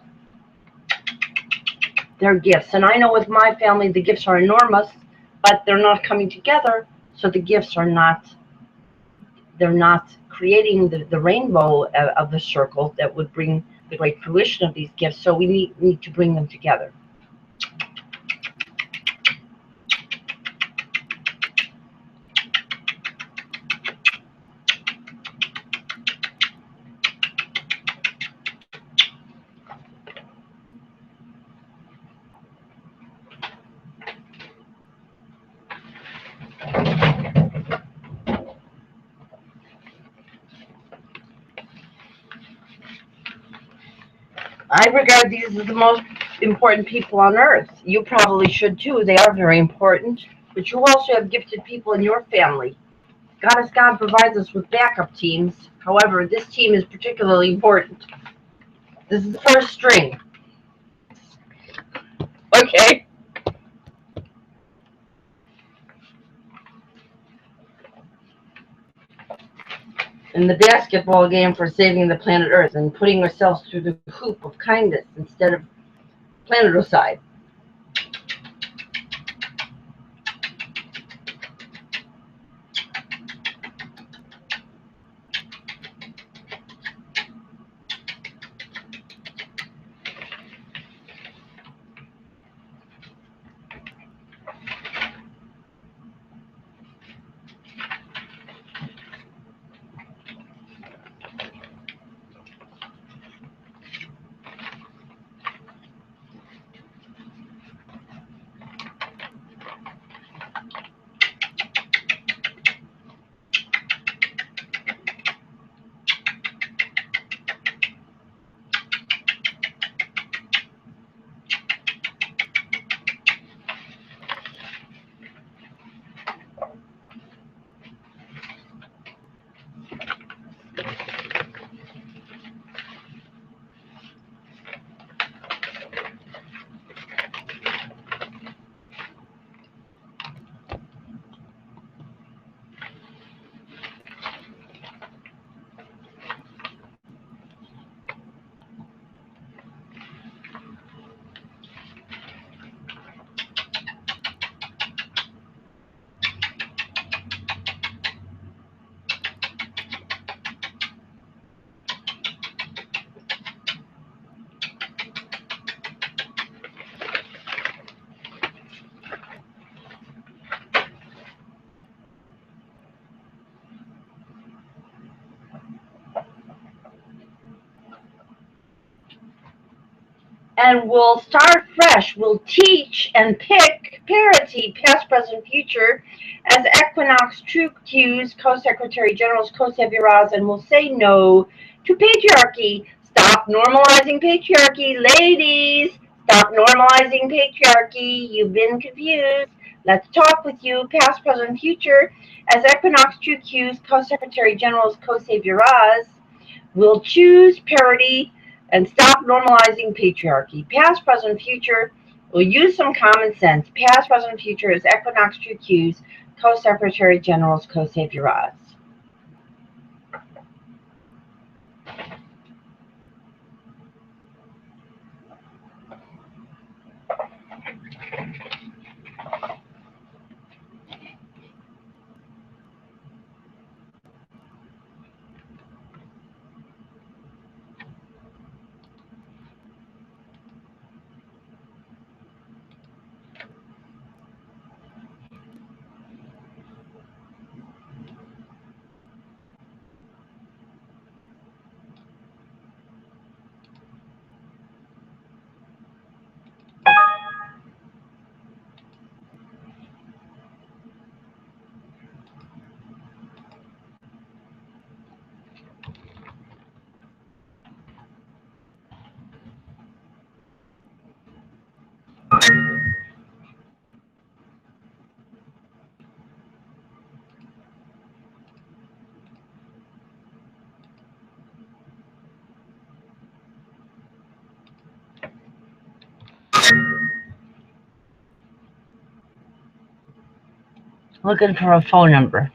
their gifts. And I know with my family the gifts are enormous, but they're not coming together, so the gifts are not, they're not creating the rainbow of the circle that would bring the great fruition of these gifts. So we need to bring them together. I regard these as the most important people on earth. You probably should too. They are very important. But you also have gifted people in your family. God provides us with backup teams. However, this team is particularly important. This is the first string. Okay. In the basketball game for saving the planet Earth and putting ourselves through the hoop of kindness instead of planeticide. And we'll start fresh. We'll teach and pick parity, past, present, future, as Equinox True Q's Co-Secretary General's Co-Sebiraz, and we'll say no to patriarchy. Stop normalizing patriarchy. Ladies, stop normalizing patriarchy. You've been confused. Let's talk with you, past, present, future, as Equinox True Q's Co-Secretary General's Co-Sebiraz. We'll choose parity and stop normalizing patriarchy. Past, present, future. We'll use some common sense. Past, present, future is equinox true cues, co-secretary generals, co-saviorats. Looking for a phone number.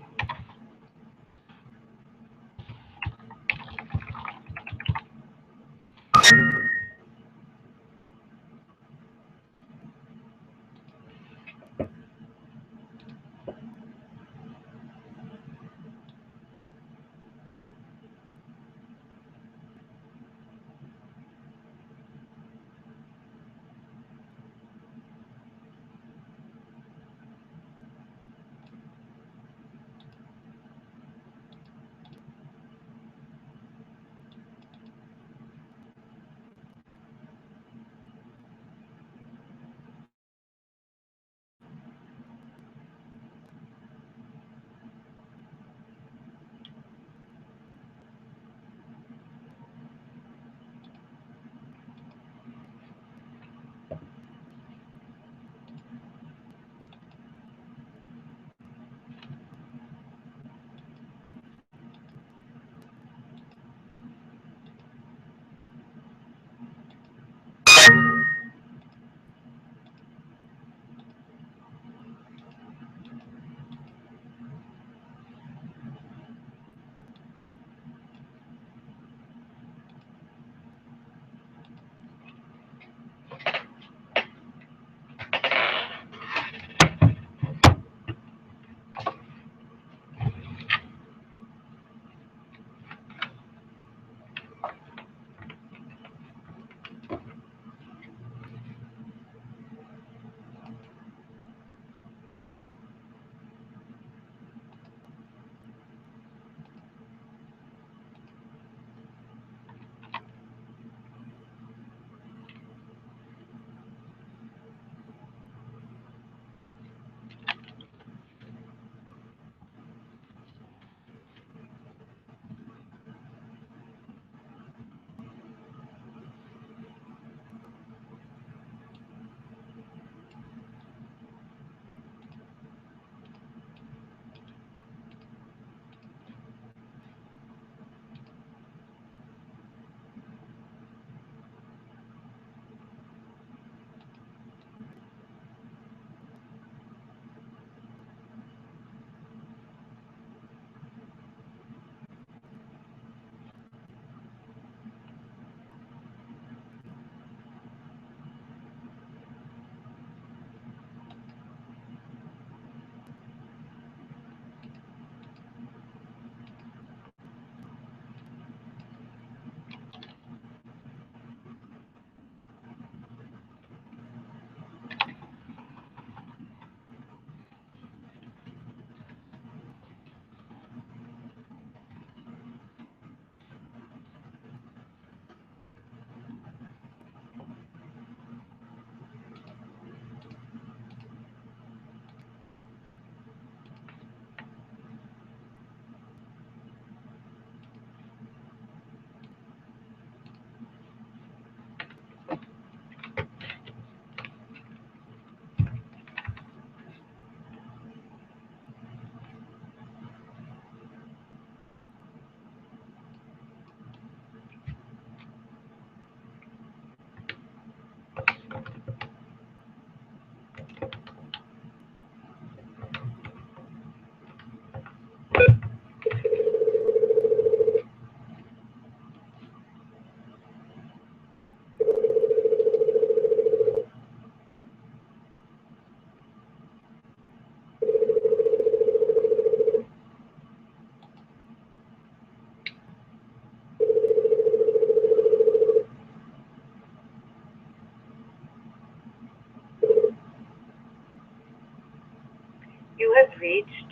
reached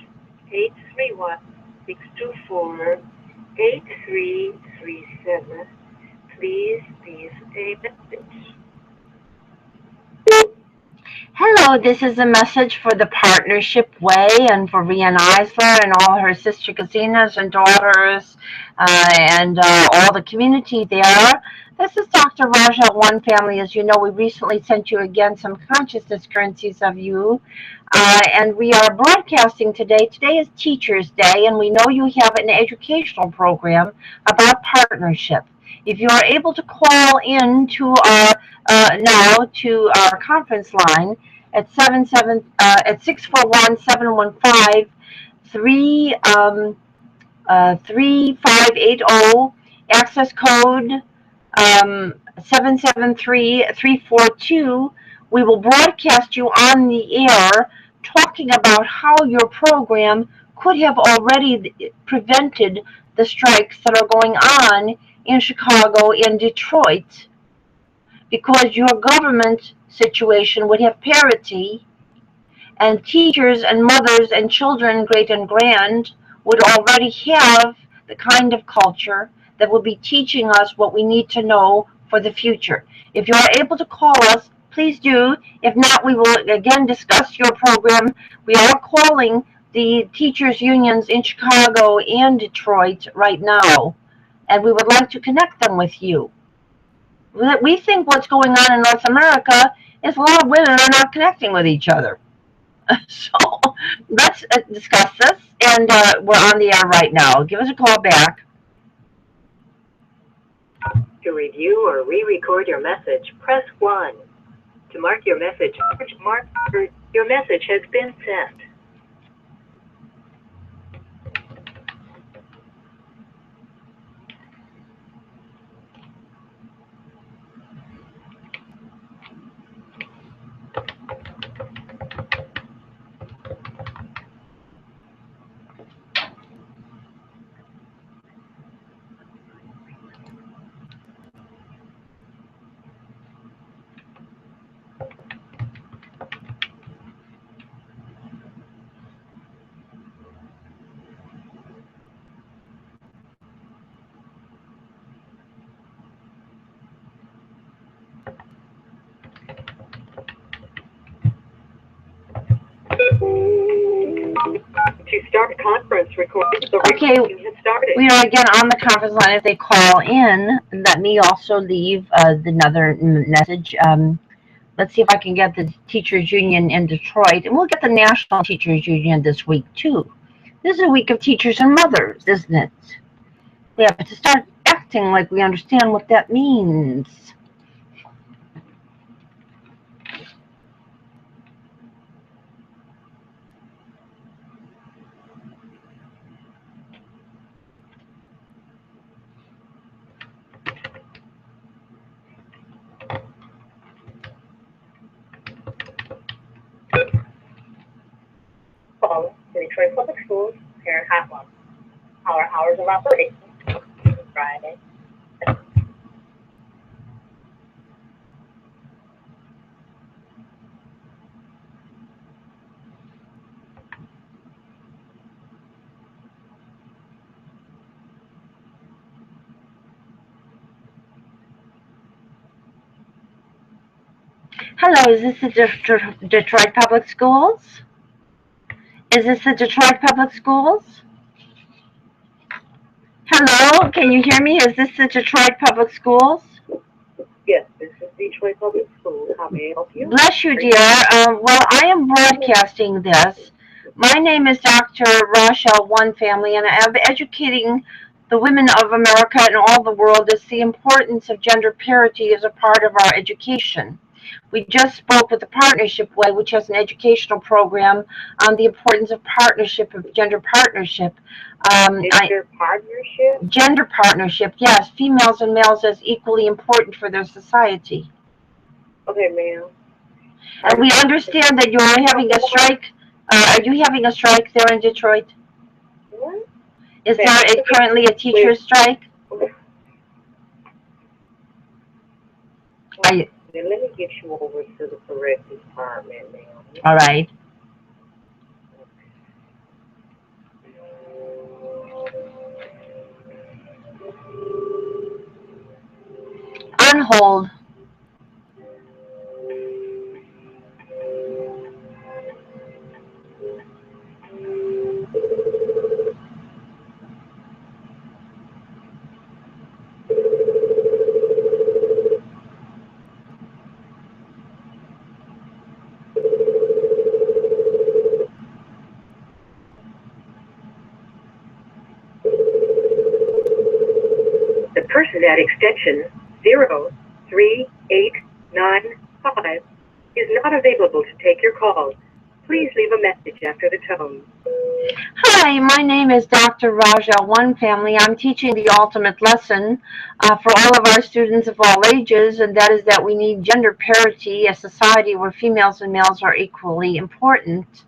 831-624-8337. Please leave a message.
Hello, this is a message for the Partnership Way and for Reall and all her sister casinas and daughters and all the community there. This is Dr. Raja, One Family. As you know, we recently sent you again some consciousness currencies of you. And we are broadcasting today. Today is Teachers' Day, and we know you have an educational program about partnership. If you are able to call in to our now to our conference line at 641-715-3580, access code 773342. We will broadcast you on the air talking about how your program could have already prevented the strikes that are going on in Chicago and Detroit, because your government situation would have parity, and teachers and mothers and children, great and grand, would already have the kind of culture that will be teaching us what we need to know for the future. If you are able to call us, please do. If not, we will again discuss your program. We are calling the teachers' unions in Chicago and Detroit right now, and we would like to connect them with you. We think what's going on in North America is a lot of women are not connecting with each other. So let's discuss this, and we're on the air right now. Give us a call back.
To review or re-record your message, press 1. To mark your message, your message has been sent. To start conference recording, the recording has started.
We are again on the conference line. If they call in, let me also leave another message. Let's see if I can get the Teachers Union in Detroit, and we'll get the National Teachers Union this week too. This is a week of teachers and mothers, isn't it? We have to start acting like we understand what that means.
Follow the Detroit Public Schools Parent Hotline. Our hours of operation: Friday.
Hello, is this the Detroit Public Schools? Is this the Detroit Public Schools? Hello, can you hear me? Is this the Detroit Public Schools?
Yes, this is Detroit Public Schools. How may I help you?
Bless you, dear. Well, I am broadcasting this. My name is Dr. Raja, One Family, and I am educating the women of America and all the world as the importance of gender parity as a part of our education. We just spoke with the Partnership Way, which has an educational program on the importance of partnership, of gender partnership. Gender partnership, yes. Females and males as equally important for their society.
Okay, ma'am.
And we understand that you're having a strike. Are you having a strike there in Detroit?
What?
Is there currently a teacher's strike?
Then let me get you over to the correct department, ma'am.
All right. hold.
The person at extension 03895 is not available to take your call. Please leave a message after the tone.
Hi, my name is Dr. Raja One Family. I'm teaching the ultimate lesson for all of our students of all ages, and that is that we need gender parity, a society where females and males are equally important.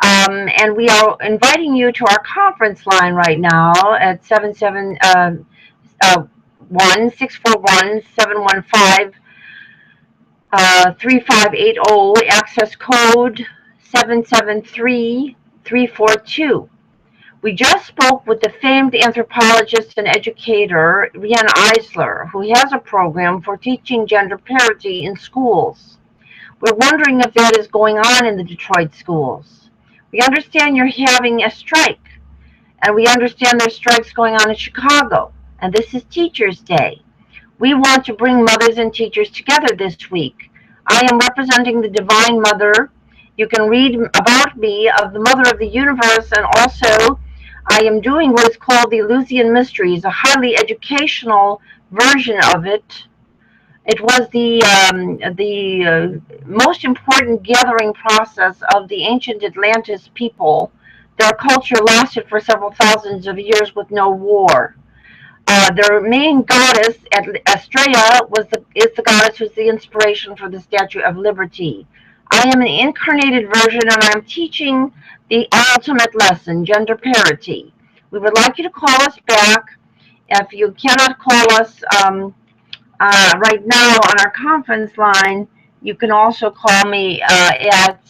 And we are inviting you to our conference line right now at 641-715-3580, access code 773342. We just spoke with the famed anthropologist and educator, Reall, who has a program for teaching gender parity in schools. We're wondering if that is going on in the Detroit schools. We understand you're having a strike, and we understand there's strikes going on in Chicago, and this is Teachers' Day. We want to bring mothers and teachers together this week. I am representing the Divine Mother. You can read about me of the Mother of the Universe, and also I am doing what is called the Eleusinian Mysteries, a highly educational version of it. It was the most important gathering process of the ancient Atlantis people. Their culture lasted for several thousands of years with no war. Their main goddess, Astrea, is the goddess who's the inspiration for the Statue of Liberty. I am an incarnated version, and I'm teaching the ultimate lesson, gender parity. We would like you to call us back. If you cannot call us right now on our conference line, you can also call me at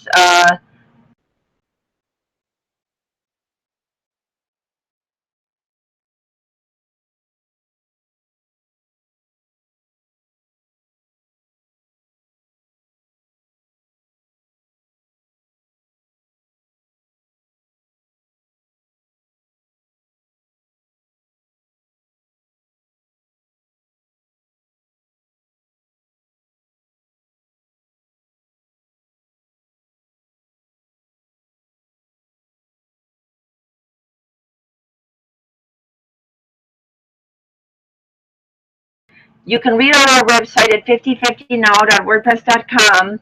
you can read on our website at 5050now.wordpress.com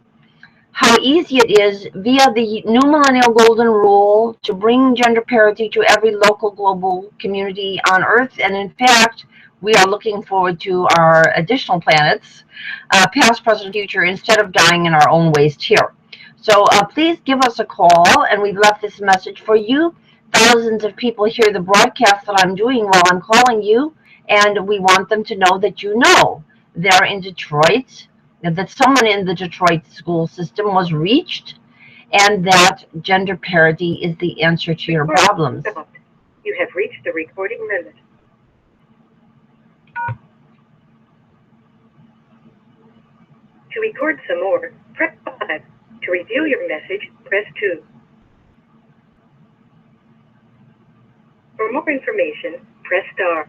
how easy it is via the new millennial golden rule to bring gender parity to every local global community on Earth. And in fact, we are looking forward to our additional planets, past, present, future, instead of dying in our own waste here. So please give us a call, and we've left this message for you. Thousands of people hear the broadcast that I'm doing while I'm calling you, and we want them to know that you know they're in Detroit, that someone in the Detroit school system was reached, and that gender parity is the answer to your problems.
You have reached the recording limit. To record some more, press 5. To review your message, press 2. For more information, press star.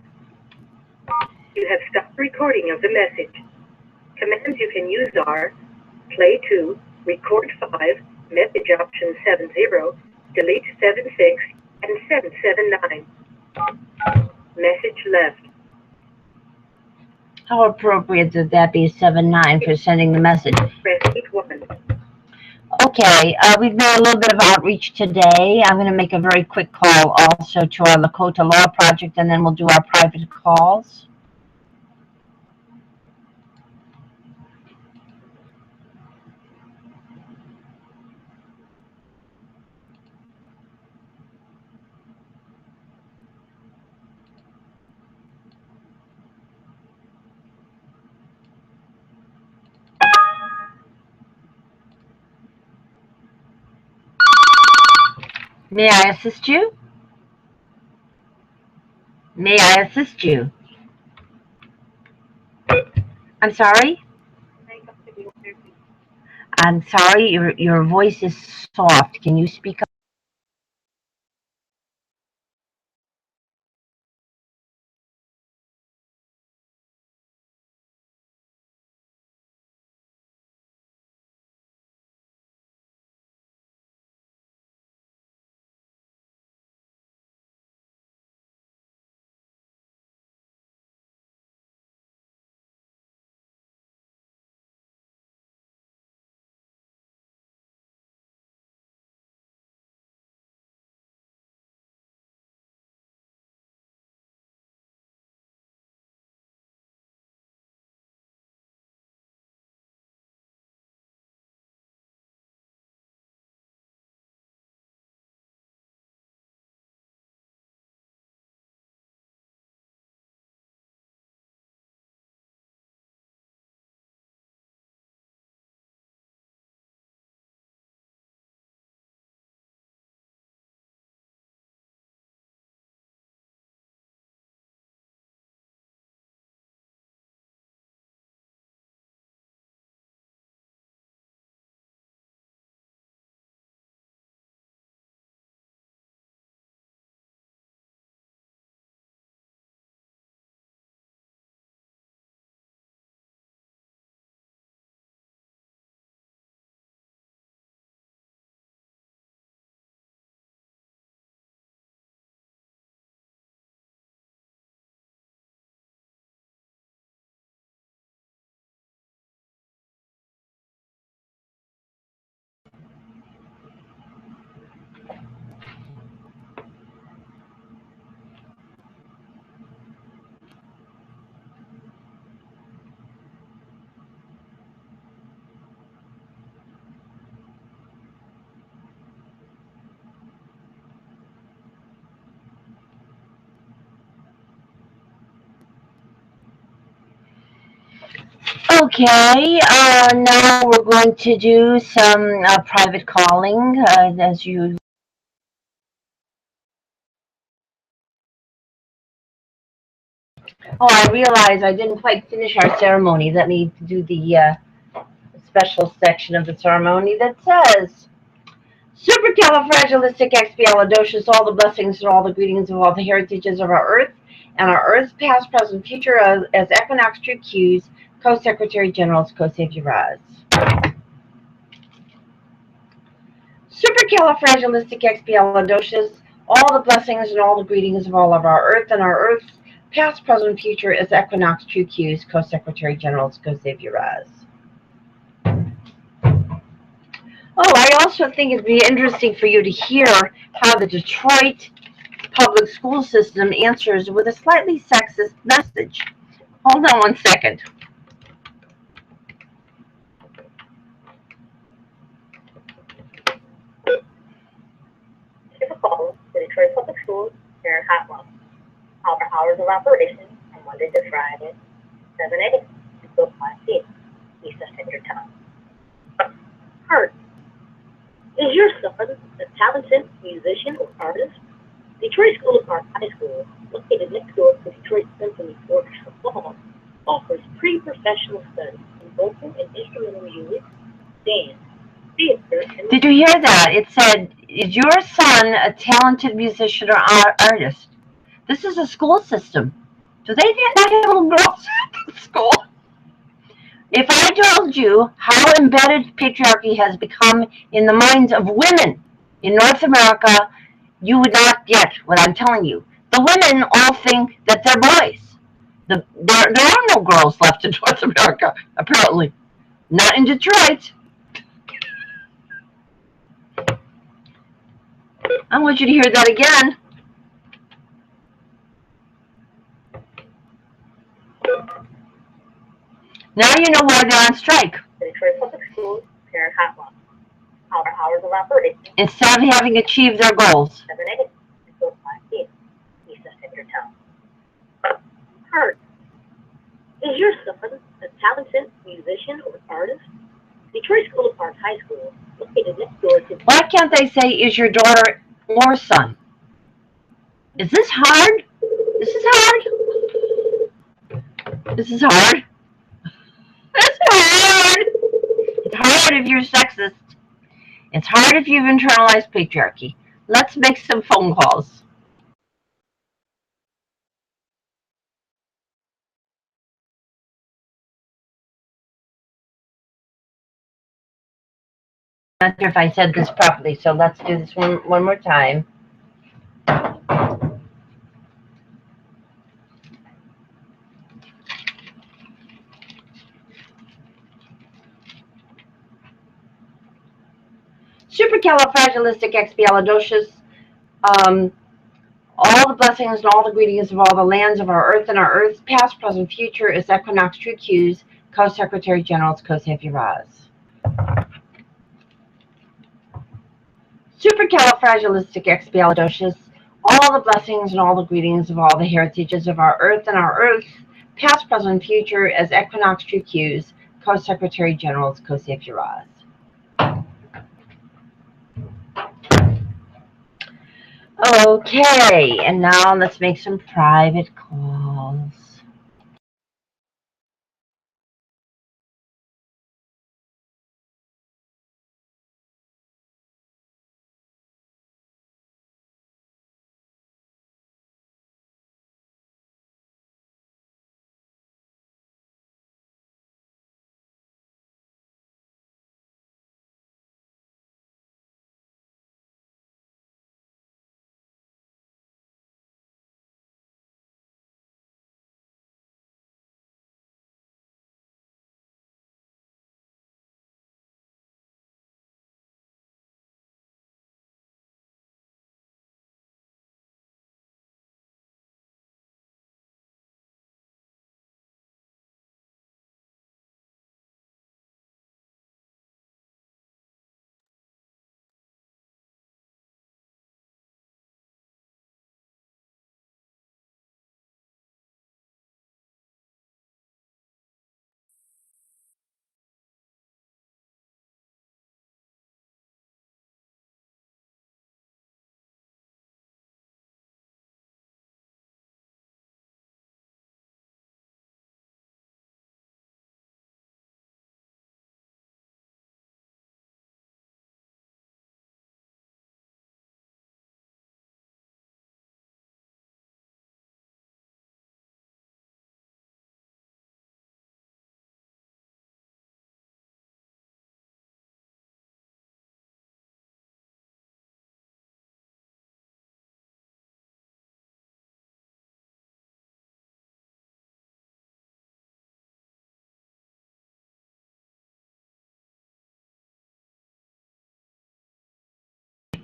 You have stopped recording of the message. Commands you can use are play 2, record 5, message option 70, delete 76, and 779. Message left.
How appropriate that that be 79 for sending the message?
Press 8-1.
Okay, we've done a little bit of outreach today. I'm going to make a very quick call also to our Lakota Law Project, and then we'll do our private calls. May I assist you? May I assist you? I'm sorry? I'm sorry, your voice is soft. Can you speak up? Okay, now we're going to do some private calling, as you. Oh, I realize I didn't quite finish our ceremony. Let me do the special section of the ceremony that says, Supercalifragilisticexpialidocious, all the blessings and all the greetings of all the heritages of our earth, and our earth's past, present, future as equinox true cues, Co-Secretary General's SZTARRISZE. Supercalifragilisticexpialidocious, all the blessings and all the greetings of all of our earth, and our earth's past, present, future as equinox true cues, Co-Secretary General's SZTARRIZZE. Oh, I also think it'd be interesting for you to hear how the Detroit public school system answers with a slightly sexist message. Hold on one second.
Give a call to Detroit Public Schools Parent Hotline. Our hours of operation are Monday to Friday, 7 a.m. until 5 p.m. Eastern Standard Time. Heart. Is your son a talented musician or artist? Detroit School of Art High School, located next door to Detroit Symphony Orchestra Hall, offers pre-professional studies in vocal and instrumental music, dance, theater, and...
Did you hear that? It said, is your son a talented musician or artist? This is a school system. Do they not have little girls at school? If I told you how embedded patriarchy has become in the minds of women in North America, you would not get what I'm telling you. The women all think that they're boys. There are no girls left in North America, apparently. Not in Detroit. I want you to hear that again. Now you know why they're on strike.
Detroit Public Schools Parent Hotline. Our hours of operation.
Instead of having achieved their goals.
7 a.m. until 5 p.m. Eastern Standard Time. Heart. Is your son a talented musician or artist? Detroit School of Art High School, located next door to...
Why can't they say, is your daughter or son? Is this hard? This is hard? This is hard? hard if you're sexist. It's hard if you've internalized patriarchy. Let's make some phone calls. I'm not sure if I said this properly, so let's do this one more time. Supercalifragilisticexpialidocious. All the blessings and all the greetings of all the lands of our earth and our earth's past, present, future is Equinox True Q's Co-Secretary General's CSZT. Supercalifragilisticexpialidocious. All the blessings and all the greetings of all the heritages of our earth and our earth's past, present, future as Equinox True Q's Co-Secretary General's CSZT. Okay, and now let's make some private calls.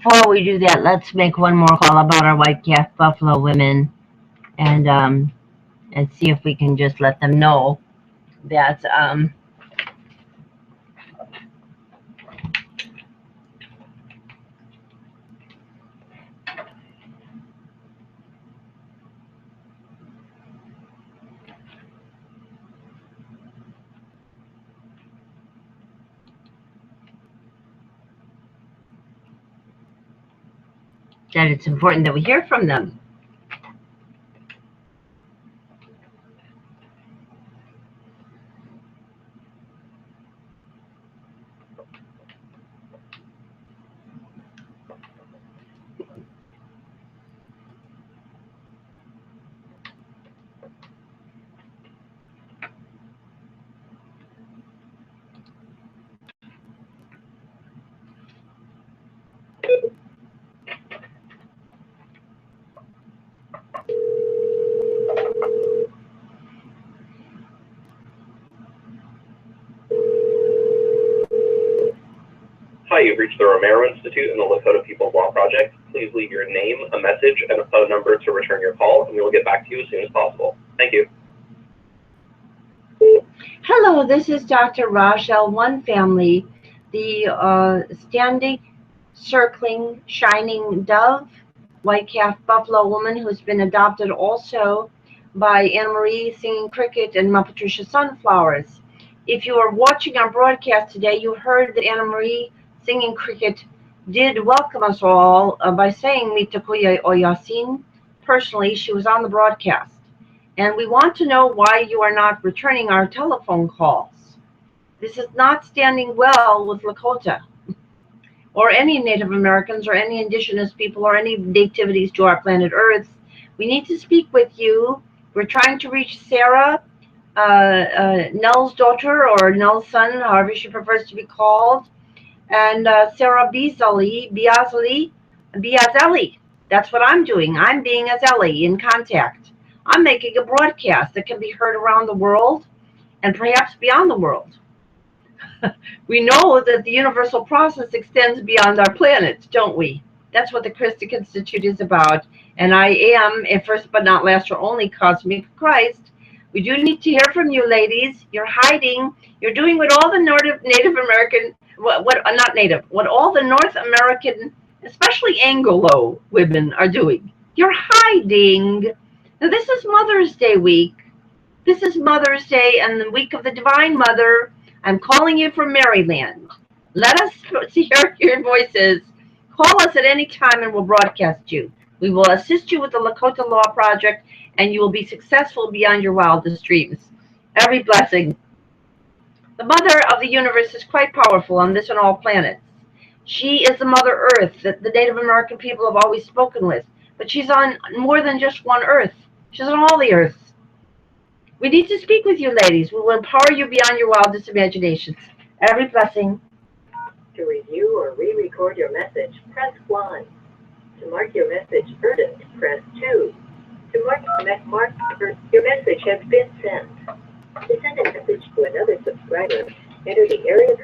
Before we do that, let's make one more call about our white calf buffalo women, and see if we can just let them know that that it's important that we hear from them.
Hi, you've reached the Romero Institute and the Lakota People Law Project. Please leave your name, a message, and a phone number to return your call, and we will get back to you as soon as possible. Thank you.
Hello, this is Dr. Rachel One Family, the standing, circling, shining dove, white calf buffalo woman who's been adopted also by Anna Marie Singing Cricket and Ma Patricia Sunflowers. If you are watching our broadcast today, you heard that Anna Marie Singing Cricket did welcome us all by saying Mitakuya Oyasin. Personally, she was on the broadcast. And we want to know why you are not returning our telephone calls. This is not standing well with Lakota or any Native Americans or any indigenous people or any nativities to our planet Earth. We need to speak with you. We're trying to reach Sarah, Nell's daughter or Nell's son, however she prefers to be called, and Sarah Biazelli. That's what I'm doing. I'm being as Ellie in contact. I'm making a broadcast that can be heard around the world and perhaps beyond the world. We know that the universal process extends beyond our planet, don't we? That's what the Christic Institute is about. And I am, a first but not last or only cosmic Christ. We do need to hear from you, ladies. You're hiding. You're doing what all the Native American, what all the North American, especially Anglo women are doing. You're hiding. Now, this is Mother's Day week. This is Mother's Day and the week of the Divine Mother. I'm calling you from Maryland. Let us hear your voices. Call us at any time and we'll broadcast you. We will assist you with the Lakota Law Project and you will be successful beyond your wildest dreams. Every blessing. The Mother of the universe is quite powerful on this and all planets. She is the Mother Earth that the Native American people have always spoken with. But she's on more than just one Earth. She's on all the Earths. We need to speak with you, ladies. We will empower you beyond your wildest imaginations. Every blessing.
To review or re-record your message, press 1. To mark your message urgent, press 2. To mark your message has been sent. To send a message to another subscriber, enter the area